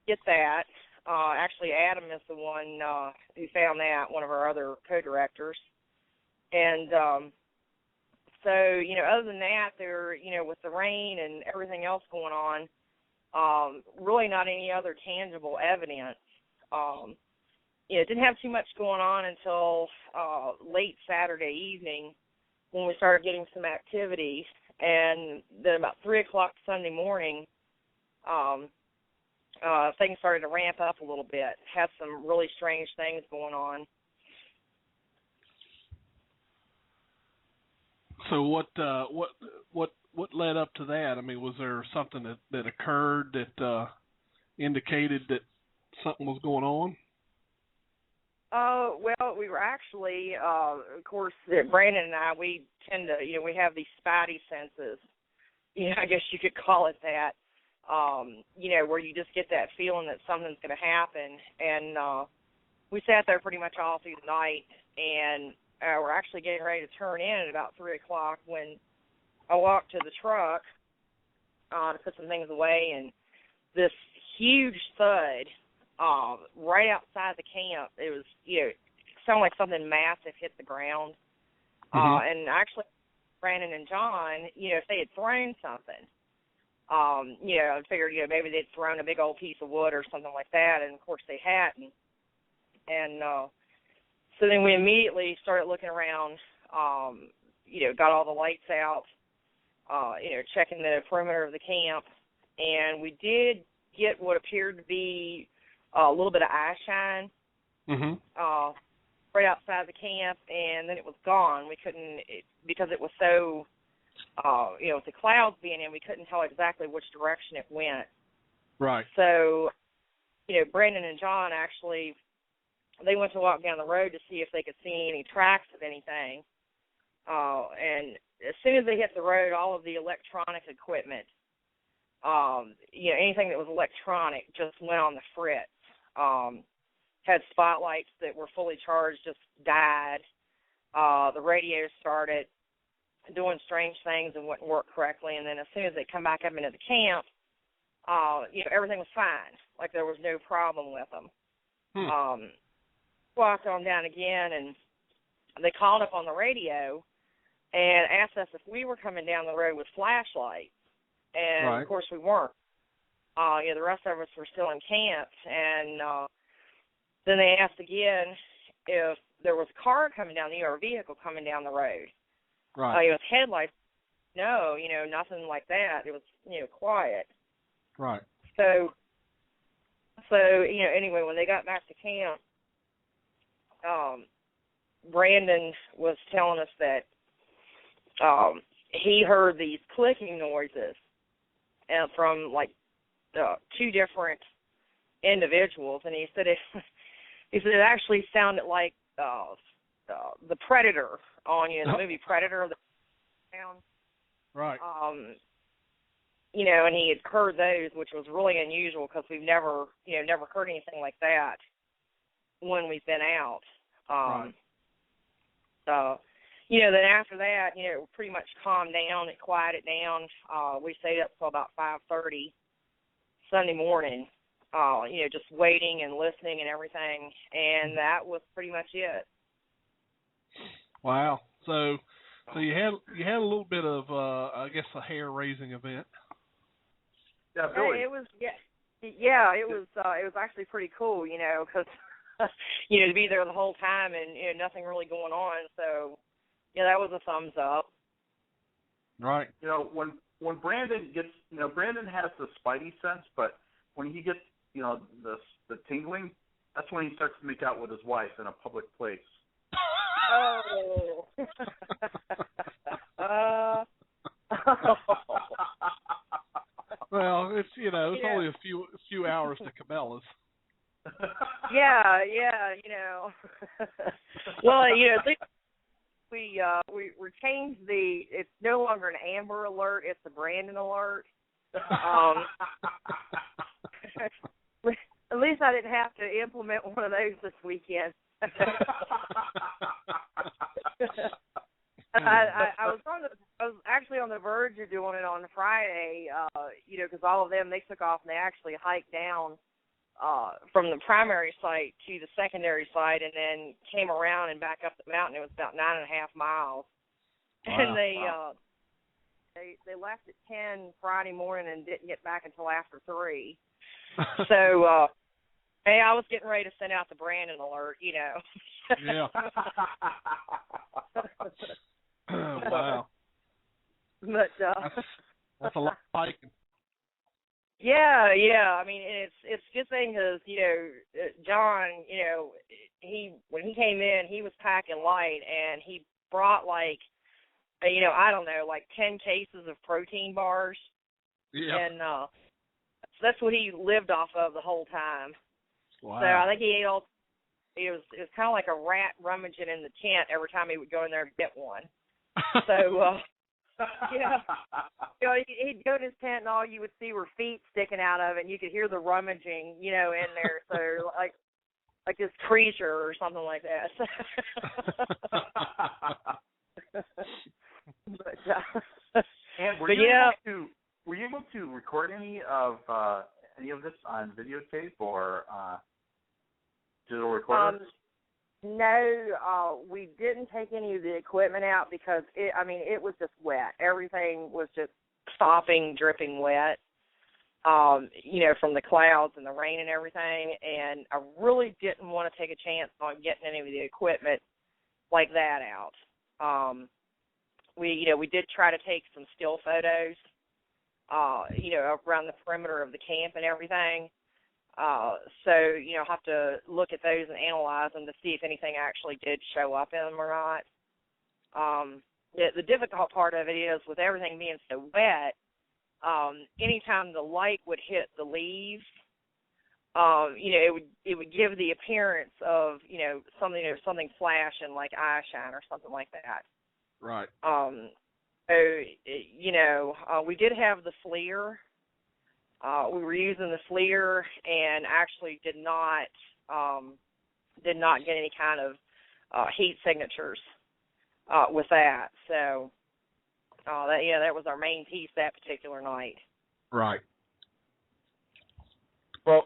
get that. Actually, Adam is the one who found that, one of our other co-directors. And So, other than that, there, with the rain and everything else going on, really not any other tangible evidence. It didn't have too much going on until late Saturday evening when we started getting some activity. And then about 3 o'clock Sunday morning, things started to ramp up a little bit. Had some really strange things going on. So what led up to that? I mean, was there something that occurred that indicated that something was going on? Well, we were actually, of course, Brandon and I, we tend to, we have these spidey senses. I guess you could call it that. Where you just get that feeling that something's going to happen. And we sat there pretty much all through the night, and we're actually getting ready to turn in at about 3 o'clock when I walked to the truck to put some things away, and this huge thud right outside the camp. It was, it sounded like something massive hit the ground. And actually, Brandon and John, if they had thrown something, I figured, maybe they'd thrown a big old piece of wood or something like that, and of course they hadn't. And so then we immediately started looking around, got all the lights out, checking the perimeter of the camp, and we did get what appeared to be a little bit of eye shine right outside the camp, and then it was gone. We couldn't, because it was so, with the clouds being in, we couldn't tell exactly which direction it went. Right. So, Brandon and John actually, they went to walk down the road to see if they could see any tracks of anything. And as soon as they hit the road, all of the electronic equipment, anything that was electronic just went on the fritz. Had spotlights that were fully charged, just died. The radio started doing strange things and wouldn't work correctly. And then as soon as they come back up into the camp, everything was fine. Like there was no problem with them. Walked on down again, and they called up on the radio and asked us if we were coming down the road with flashlights. And, Of course, we weren't. The rest of us were still in camp. And then they asked again if there was a car coming down, or a vehicle coming down the road. Right. It was headlights. No, nothing like that. It was, quiet. Right. So, anyway, when they got back to camp, Brandon was telling us that he heard these clicking noises from like two different individuals, and he said it actually sounded like the Predator on the movie Predator. Right. And he had heard those, which was really unusual because we've never heard anything like that when we've been out. Right. So, then after that, it pretty much calmed down. It quieted down. We stayed up till about 5:30 Sunday morning, just waiting and listening and everything, and that was pretty much it. Wow. So you had a little bit of I guess a hair raising event. Yeah, Billy. It was it was actually pretty cool, because to be there the whole time and nothing really going on. So that was a thumbs up. Right. When Brandon gets, Brandon has the spidey sense, but when he gets, the tingling, that's when he starts to make out with his wife in a public place. Oh. Well, it's it's only a few hours to Cabela's. Yeah. Well, at least we changed it's no longer an Amber alert, it's a Brandon alert. At least I didn't have to implement one of those this weekend. I was actually on the verge of doing it on Friday, because all of them, they took off and they actually hiked down from the primary site to the secondary site and then came around and back up the mountain. It was about 9.5 miles. And they left at 10 Friday morning and didn't get back until after 3. So, hey, I was getting ready to send out the Brandon alert, you know. Yeah. Wow. But that's a lot of hiking. Yeah. I mean, it's a good thing because, you know, John, you know, when he came in, he was packing light, and he brought like, you know, I don't know, like 10 cases of protein bars. Yeah. And that's what he lived off of the whole time. Wow. So I think he ate all. It was kind of like a rat rummaging in the tent every time he would go in there to get one. So. Yeah, you know, he'd go in his tent and all you would see were feet sticking out of it, and you could hear the rummaging, you know, in there. So like this creature or something like that. But and were you able to record any of this on videotape or digital recorder? No, we didn't take any of the equipment out because it was just wet. Everything was just stopping, dripping wet, you know, from the clouds and the rain and everything. And I really didn't want to take a chance on getting any of the equipment like that out. We did try to take some still photos, you know, around the perimeter of the camp and everything. So, you know, I'll have to look at those and analyze them to see if anything actually did show up in them or not. The difficult part of it is with everything being so wet, anytime the light would hit the leaves, you know, it would give the appearance of, you know, something flashing like eye shine or something like that. Right. So, you know, we did have the FLIR. We were using the FLIR and actually did not get any kind of heat signatures with that. So that was our main piece that particular night. Right. Well,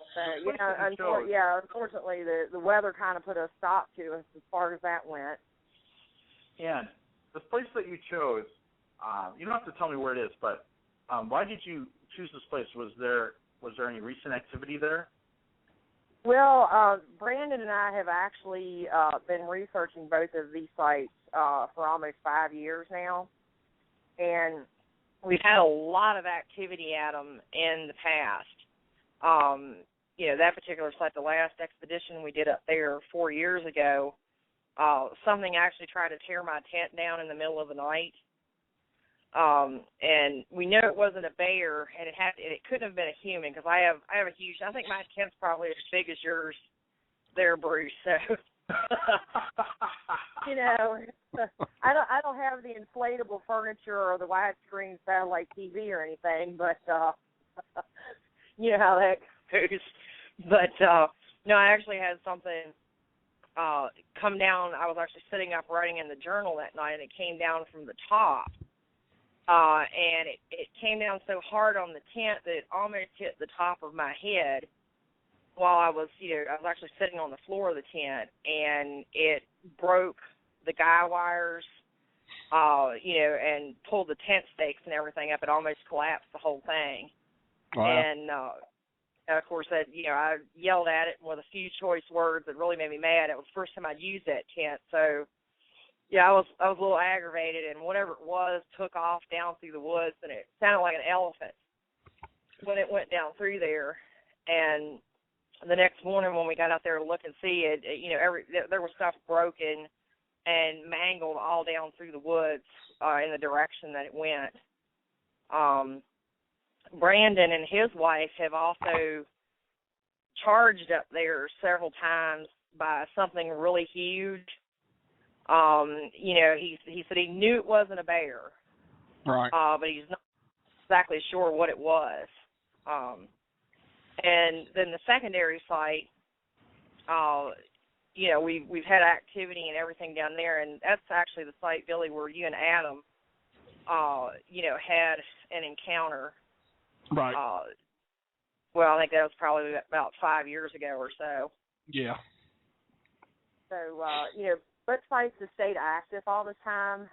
unfortunately, the weather kind of put a stop to us as far as that went. Yeah, the place that you chose, you don't have to tell me where it is, but why did you choose this place? Was there any recent activity there? Well, Brandon and I have actually been researching both of these sites for almost 5 years now, and we've had a lot of activity at them in the past. You know, that particular site, the last expedition we did up there 4 years ago, something actually tried to tear my tent down in the middle of the night. And we know it wasn't a bear, and it couldn't have been a human because I have a huge. I think my tent's probably as big as yours, there, Bruce. So, you know, I don't have the inflatable furniture or the widescreen satellite TV or anything, but you know how that goes. But no, I actually had something come down. I was actually sitting up writing in the journal that night, and it came down from the top. And it came down so hard on the tent that it almost hit the top of my head while I was actually sitting on the floor of the tent, and it broke the guy wires, and pulled the tent stakes and everything up. It almost collapsed the whole thing. Wow. And, of course, I yelled at it with a few choice words that really made me mad. It was the first time I'd used that tent, so... Yeah, I was a little aggravated, and whatever it was took off down through the woods, and it sounded like an elephant when it went down through there. And the next morning when we got out there to look and see it, there was stuff broken and mangled all down through the woods in the direction that it went. Brandon and his wife have also charged up there several times by something really huge. He said he knew it wasn't a bear, right? But he's not exactly sure what it was. And then the secondary site, we've had activity and everything down there, and that's actually the site, Billy, where you and Adam, had an encounter. Right. Well, I think that was probably about 5 years ago or so. Yeah. So, sites have stayed active all the time.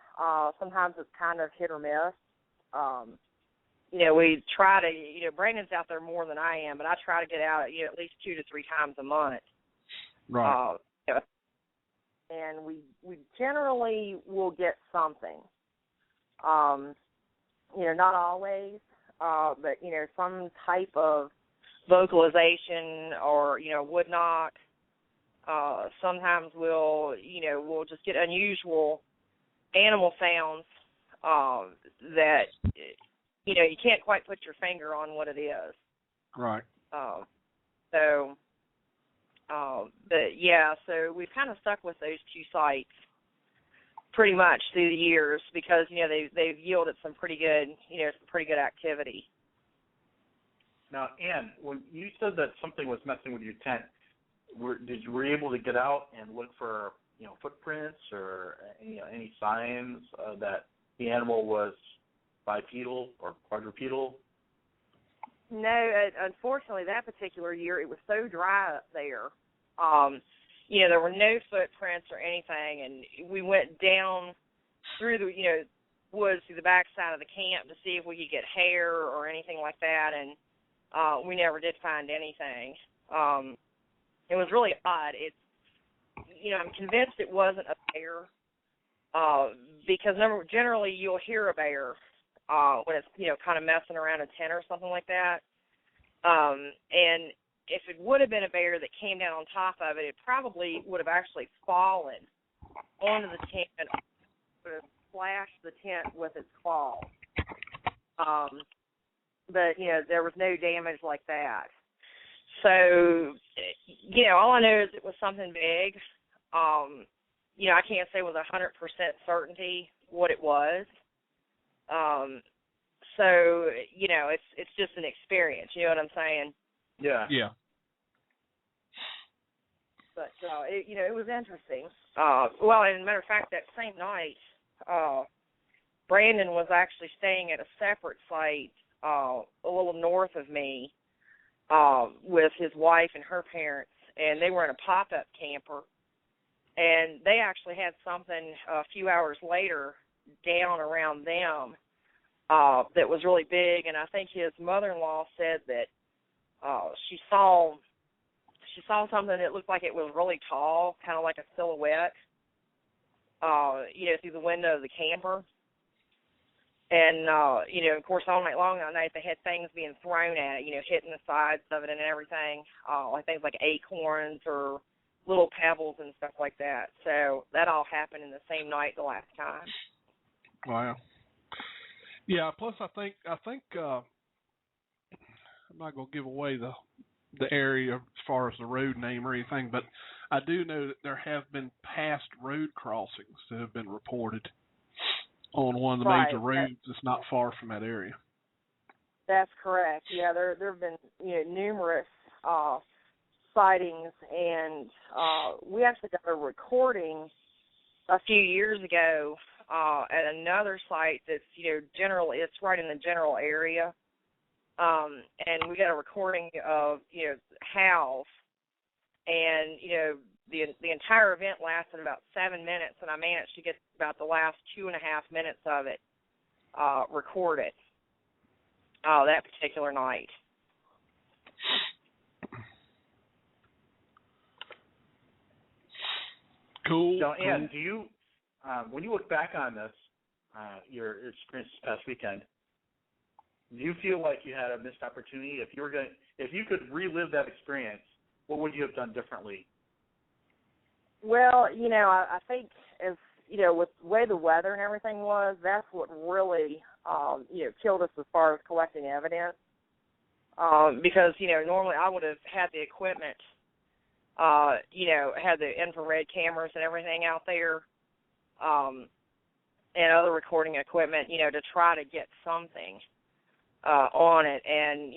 Sometimes it's kind of hit or miss. We try to, Brandon's out there more than I am, but I try to get out, at least 2 to 3 times a month. Right. And we generally will get something. Not always, but, some type of vocalization or, wood knock. Sometimes we'll just get unusual animal sounds that, you can't quite put your finger on what it is. Right. So we've kind of stuck with those 2 sites pretty much through the years because, they've yielded some pretty good activity. Now, Ann, when you said that something was messing with your tent, were you able to get out and look for, footprints or, any signs that the animal was bipedal or quadrupedal? No, unfortunately, that particular year, it was so dry up there. There were no footprints or anything, and we went down through the, woods through the backside of the camp to see if we could get hair or anything like that, and we never did find anything. It was really odd. I'm convinced it wasn't a bear because generally you'll hear a bear when it's, kind of messing around a tent or something like that. And if it would have been a bear that came down on top of it, it probably would have actually fallen onto the tent and would have splashed the tent with its claws. But, there was no damage like that. So, all I know is it was something big. I can't say with 100% certainty what it was. So, it's just an experience. You know what I'm saying? Yeah. Yeah. But, it was interesting. Well, as a matter of fact, that same night, Brandon was actually staying at a separate site a little north of me with his wife and her parents, and they were in a pop-up camper. And they actually had something a few hours later down around them that was really big, and I think his mother-in-law said that she saw something that looked like it was really tall, kind of like a silhouette, through the window of the camper. And, of course, all night long that night they had things being thrown at it, hitting the sides of it and everything, like things like acorns or little pebbles and stuff like that. So that all happened in the same night the last time. Wow. Yeah, plus I think I'm not going to give away the area as far as the road name or anything, but I do know that there have been past road crossings that have been reported on one of the major roads that's not far from that area. That's correct. Yeah, there have been numerous sightings, and we actually got a recording a few years ago at another site that's generally it's right in the general area, and we got a recording of howls, and the entire event lasted about 7 minutes, and I managed to get about the last 2.5 minutes of it recorded that particular night. Cool. So, Ann, do you, when you look back on this, your experience this past weekend, do you feel like you had a missed opportunity? If you could relive that experience, what would you have done differently? Well, I think as with the way the weather and everything was, that's what really killed us as far as collecting evidence. Because normally I would have had the equipment. Had the infrared cameras and everything out there, and other recording equipment, to try to get something on it. And,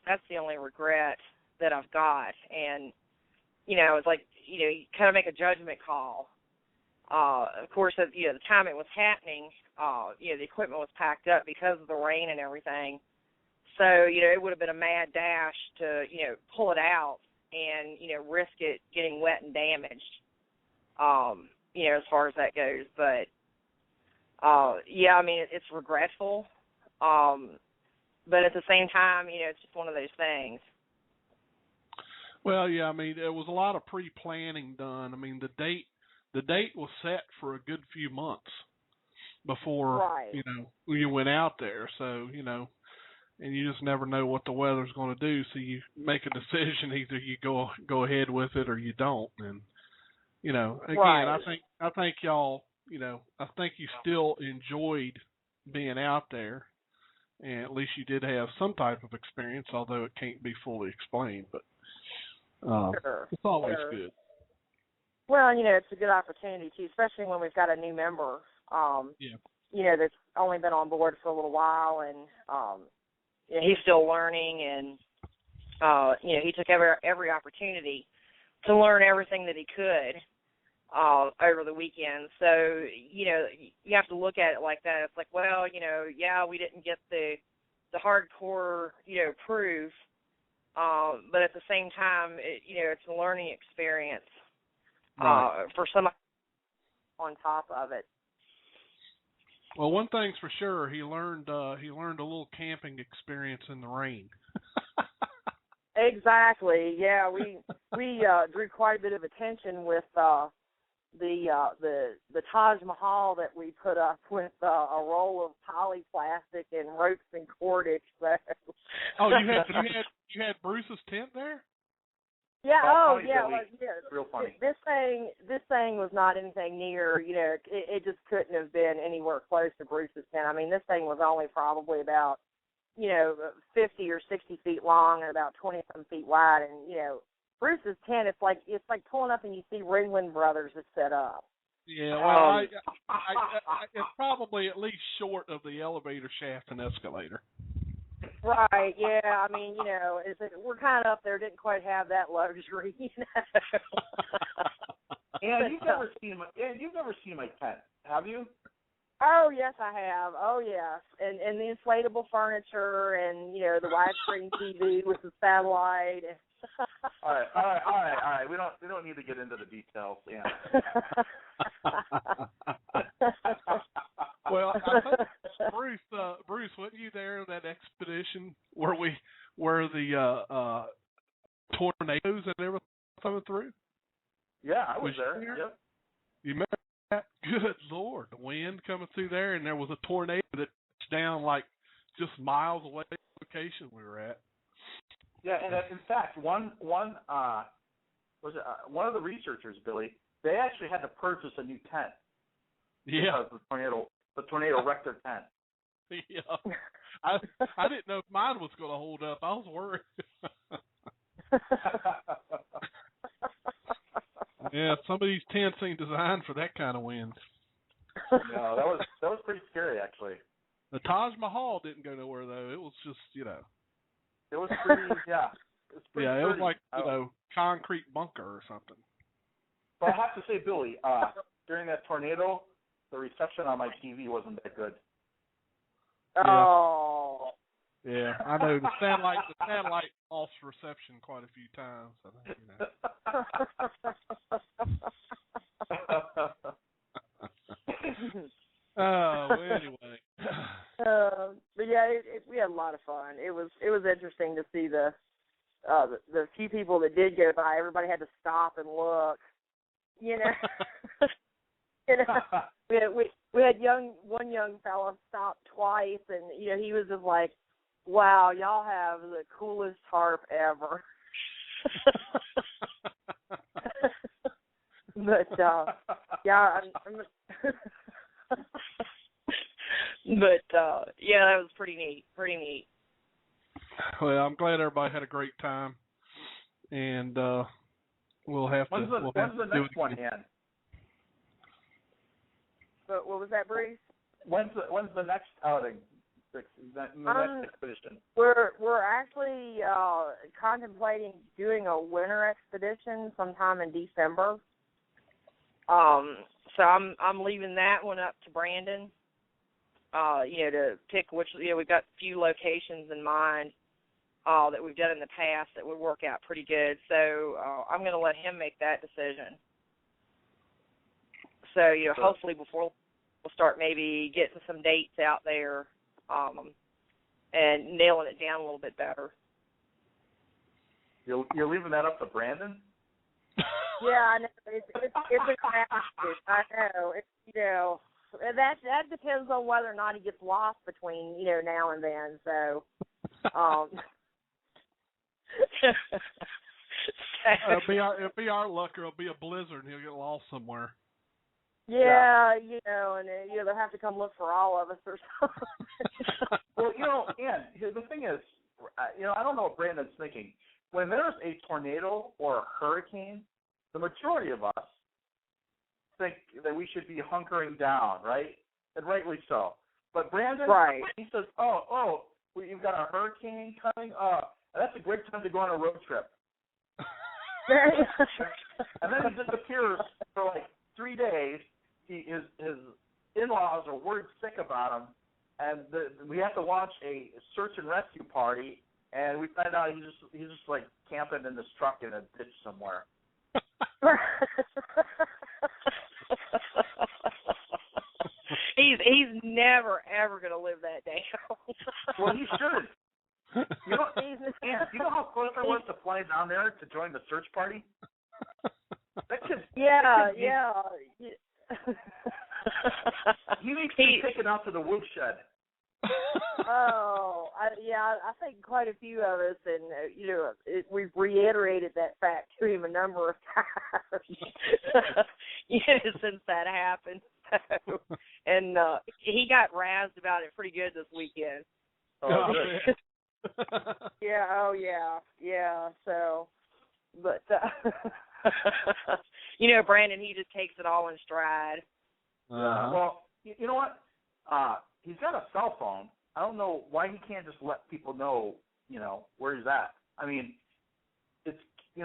that's the only regret that I've got. And, it's like, you kind of make a judgment call. Of course, at the time it was happening, the equipment was packed up because of the rain and everything. So, it would have been a mad dash to, pull it out and, risk it getting wet and damaged. as far as that goes. But yeah, I mean, it's regretful. But at the same time, it's just one of those things. Well, yeah, I mean, there was a lot of pre-planning done. I mean, the date was set for a good few months before, right. You went out there. So, and you just never know what the weather's going to do. So you make a decision, either you go ahead with it or you don't. And, again, right. I think y'all, I think you still enjoyed being out there. And at least you did have some type of experience, although it can't be fully explained. But sure. it's always sure. good. Well, it's a good opportunity, too, especially when we've got a new member, that's only been on board for a little while, and he's still learning, and, he took every opportunity to learn everything that he could over the weekend. So, you have to look at it like that. It's like, well, we didn't get the hardcore, proof, but at the same time, it's a learning experience for somebody on top of it. Well, one thing's for sure, he learned a little camping experience in the rain. Exactly. Yeah, we drew quite a bit of attention with the Taj Mahal that we put up with a roll of polyplastic and ropes and cordage. So. Oh, you had Bruce's tent there? Yeah. Oh, yeah. It's real funny. This thing was not anything near. It just couldn't have been anywhere close to Bruce's tent. I mean, this thing was only probably about 50 or 60 feet long and about 20-some feet wide, and Bruce's tent, it's like pulling up and you see Ringling Brothers is set up. Yeah, well, it's probably at least short of the elevator shaft and escalator. Right, yeah, I mean, we're kind of up there, didn't quite have that luxury, And you've never seen my tent, have you? Oh, yes, I have. Oh, yes. And the inflatable furniture and, the widescreen TV with the satellite. All right. We don't need to get into the details. Yeah. Well, I think, Bruce, weren't you there in that expedition where the tornadoes and everything coming through? Yeah, I was there. Yep. You remember that? Good Lord, the wind coming through there, and there was a tornado that touched down like just miles away from the location we were at. Yeah, and in fact, one of the researchers, Billy, they actually had to purchase a new tent. Yeah. Because the tornado wrecked their tent. Yeah. I didn't know if mine was going to hold up. I was worried. Yeah, some of these tents ain't designed for that kind of wind. No, that was pretty scary, actually. The Taj Mahal didn't go nowhere though. It was just, It was pretty, yeah. It was like, concrete bunker or something. But I have to say, Billy, during that tornado, the reception on my TV wasn't that good. Oh. Yeah, I know the satellite lost reception quite a few times. I think, well, anyway. But yeah, we had a lot of fun. It was interesting to see the few people that did go by. Everybody had to stop and look. We had one young fella stop twice, and he was just like, "Wow, y'all have the coolest harp ever." But yeah, yeah, that was pretty neat. Well, I'm glad everybody had a great time, and we'll have when's to. When's the next one, Ann? But what was that, Bruce? When's the next outing? The next expedition? We're actually contemplating doing a winter expedition sometime in December. So I'm leaving that one up to Brandon. To pick which. We've got a few locations in mind that we've done in the past that would work out pretty good. So I'm going to let him make that decision. So, hopefully before we'll start maybe getting some dates out there and nailing it down a little bit better. You're leaving that up to Brandon? Yeah, I know. It's a practice. I know. That depends on whether or not he gets lost between, now and then. So, it'll be our luck, or it'll be a blizzard, and he'll get lost somewhere. Yeah, and they'll have to come look for all of us or something. Well, Ann, the thing is, I don't know what Brandon's thinking. When there's a tornado or a hurricane, the majority of us think that we should be hunkering down, right? And rightly so. But Brandon, right. He says, you've got a hurricane coming? That's a great time to go on a road trip. And then he disappears for like 3 days. His in-laws are worried sick about him, and we have to launch a search and rescue party, and we find out he's just like camping in this truck in a ditch somewhere. He's never ever gonna live that down. Well, he should. You know how close I was to flying down there to join the search party? Yeah. He needs to be taken out to the woodshed. I think quite a few of us, and we've reiterated that fact to him a number of times, since that happened. So, and he got razzed about it pretty good this weekend. Oh, good. Yeah. So, but Brandon, he just takes it all in stride. Well, you know what? He's got a cell phone. I don't know why he can't just let people know, where he's at. I mean, it's, he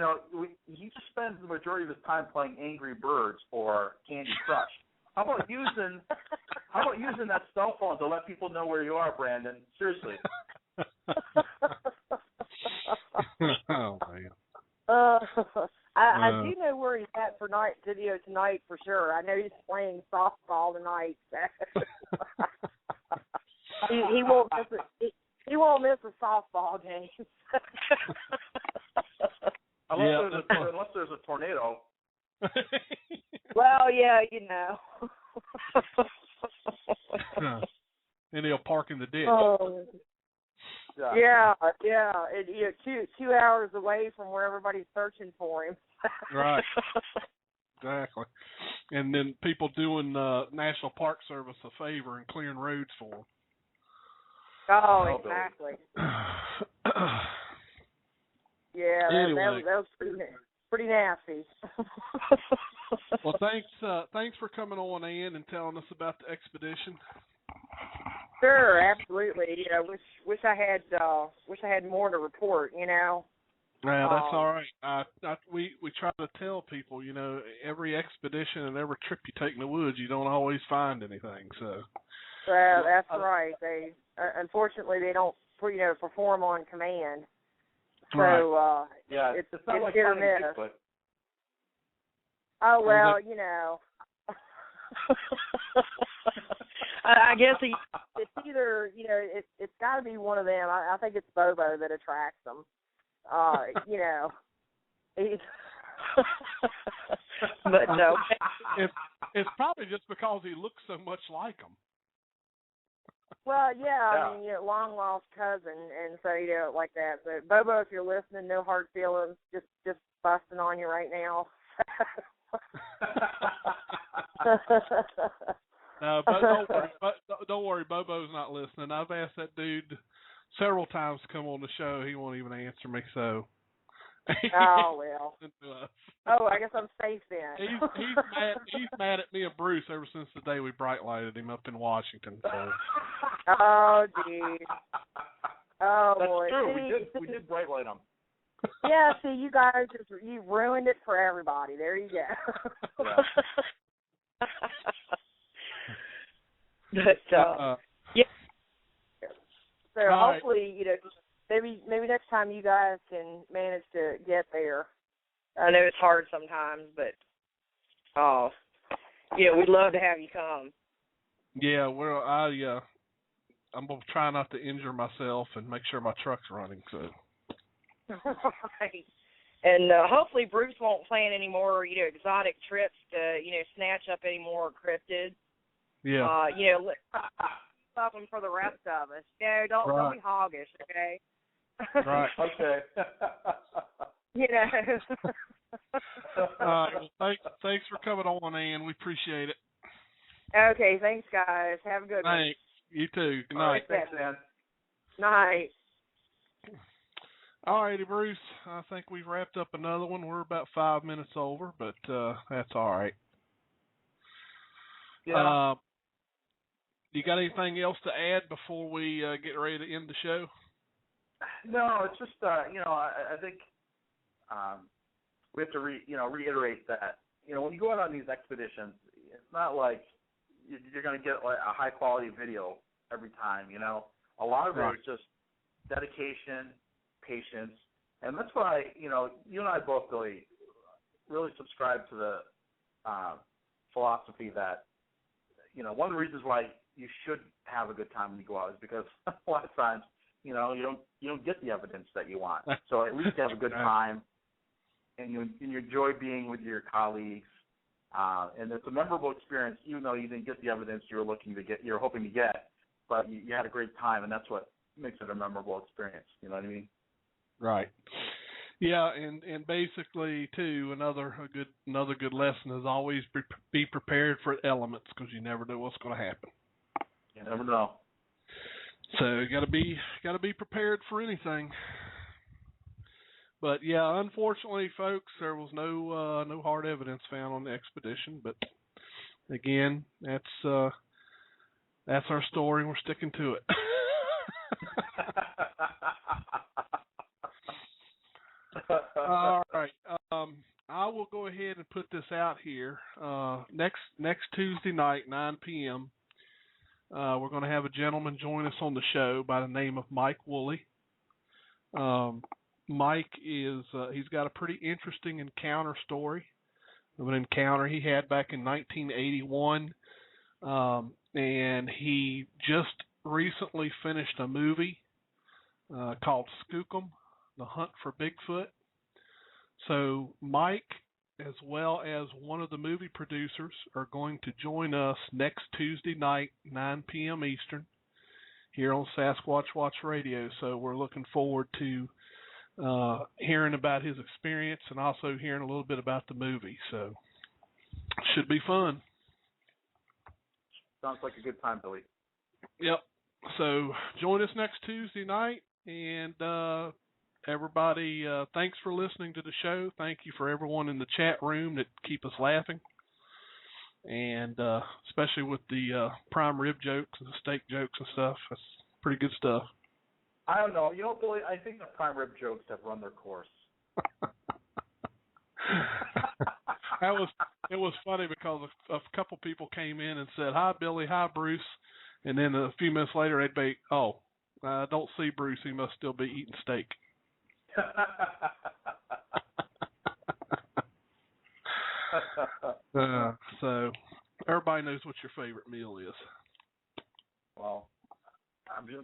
just spends the majority of his time playing Angry Birds or Candy Crush. How about using that cell phone to let people know where you are, Brandon? Seriously. Oh man. I do know where he's at for tonight for sure. I know he's playing softball tonight. He won't miss it. He won't miss a softball game. Unless there's a tornado. Well, yeah, And he'll park in the ditch. Oh. Yeah. And, 2 hours away from where everybody's searching for him. Right. Exactly. And then people doing National Park Service a favor and clearing roads for them. Oh, exactly. Yeah, anyway. that was pretty nasty. Well, thanks for coming on, Ann, and telling us about the expedition. Sure, absolutely. Wish I had more to report. Yeah, that's all right. We try to tell people, every expedition and every trip you take in the woods, you don't always find anything. So. That's right. They unfortunately they don't perform on command. So right. it's not like hit or miss. Bigfoot. Oh well, I guess it's either it's got to be one of them. I think it's Bobo that attracts them. He's but no. It's probably just because he looks so much like him. Well, I mean, long lost cousin, and so like that. So Bobo, if you're listening, no hard feelings. Just busting on you right now. No, but don't worry, Bobo's not listening. I've asked that dude several times to come on the show. He won't even answer me. So. Oh well. Oh, I guess I'm safe then. He's mad at me and Bruce ever since the day we bright lighted him up in Washington. So. Oh geez. Oh That's boy. true. We did bright light him. Yeah. See, you guys you ruined it for everybody. There you go. Yeah. But yeah. So all hopefully, maybe next time you guys can manage to get there. I know it's hard sometimes, but Yeah, we'd love to have you come. Yeah, well, I'm gonna try not to injure myself and make sure my truck's running. So. Right. And hopefully Bruce won't plan any more, exotic trips to, snatch up any more cryptids. Yeah. Stop them for the rest of us. Don't be hoggish, okay? Right. Okay. Thanks for coming on, Ann. We appreciate it. Okay, thanks, guys. Have a good one. Thanks. You too. Good night. All right, thanks, Ann. Night. All righty, Bruce. I think we've wrapped up another one. We're about 5 minutes over, but that's all right. Yeah. You got anything else to add before we get ready to end the show? No, it's just I think we have to reiterate that when you go out on these expeditions, it's not like you're going to get like a high quality video every time. A lot of it is just dedication, patience, and that's why you and I both really subscribe to the philosophy that one of the reasons why you should have a good time when you go out is because a lot of times you don't get the evidence that you want. So at least have a good time, and you enjoy being with your colleagues, and it's a memorable experience, even though you didn't get the evidence you were hoping to get, but you had a great time, and that's what makes it a memorable experience. You know what I mean? Right. Yeah, and basically too, another good lesson is always be prepared for elements, because you never know what's going to happen. You never know. So you got to be prepared for anything. But yeah, unfortunately, folks, there was no hard evidence found on the expedition. But again, that's our story, and we're sticking to it. All right. I will go ahead and put this out here. Next Tuesday night, 9 p.m., we're going to have a gentleman join us on the show by the name of Mike Woolley. Mike he's got a pretty interesting encounter story of an encounter he had back in 1981, and he just recently finished a movie called Skookum, The Hunt for Bigfoot. So Mike, as well as one of the movie producers, are going to join us next Tuesday night, 9 p.m. Eastern, here on Sasquatch Watch Radio. So we're looking forward to hearing about his experience and also hearing a little bit about the movie. So should be fun. Sounds like a good time, Billy. Yep. So join us next Tuesday night, and everybody, thanks for listening to the show. Thank you for everyone in the chat room that keep us laughing, and especially with the prime rib jokes and the steak jokes and stuff. That's pretty good stuff. I don't know. Billy, I think the prime rib jokes have run their course. It was funny because a couple people came in and said, "Hi, Billy. Hi, Bruce," and then a few minutes later they'd be, "Oh, I don't see Bruce. He must still be eating steak." So everybody knows what your favorite meal is. Well,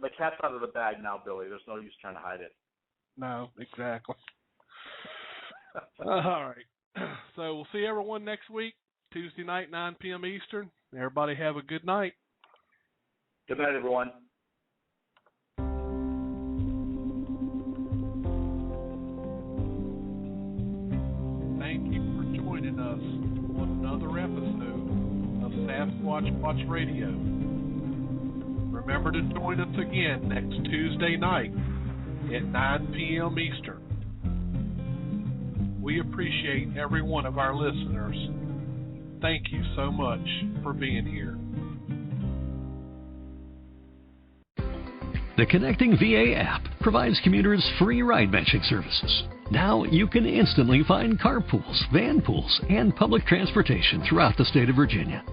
the cat's out of the bag now, Billy. There's no use trying to hide it. No, exactly. All right. So we'll see everyone next week, Tuesday night, 9 p.m. Eastern. Everybody have a good night. Good night, everyone. Thank you for joining us on another episode of Sasquatch Watch Radio. Remember to join us again next Tuesday night at 9 p.m. Eastern. We appreciate every one of our listeners. Thank you so much for being here. The Connecting VA app provides commuters free ride matching services. Now you can instantly find carpools, van pools, and public transportation throughout the state of Virginia.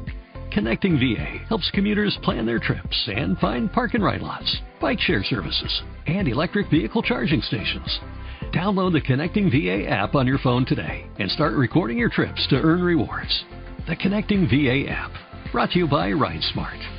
Connecting VA helps commuters plan their trips and find park and ride lots, bike share services, and electric vehicle charging stations. Download the Connecting VA app on your phone today and start recording your trips to earn rewards. the Connecting VA app, brought to you by RideSmart.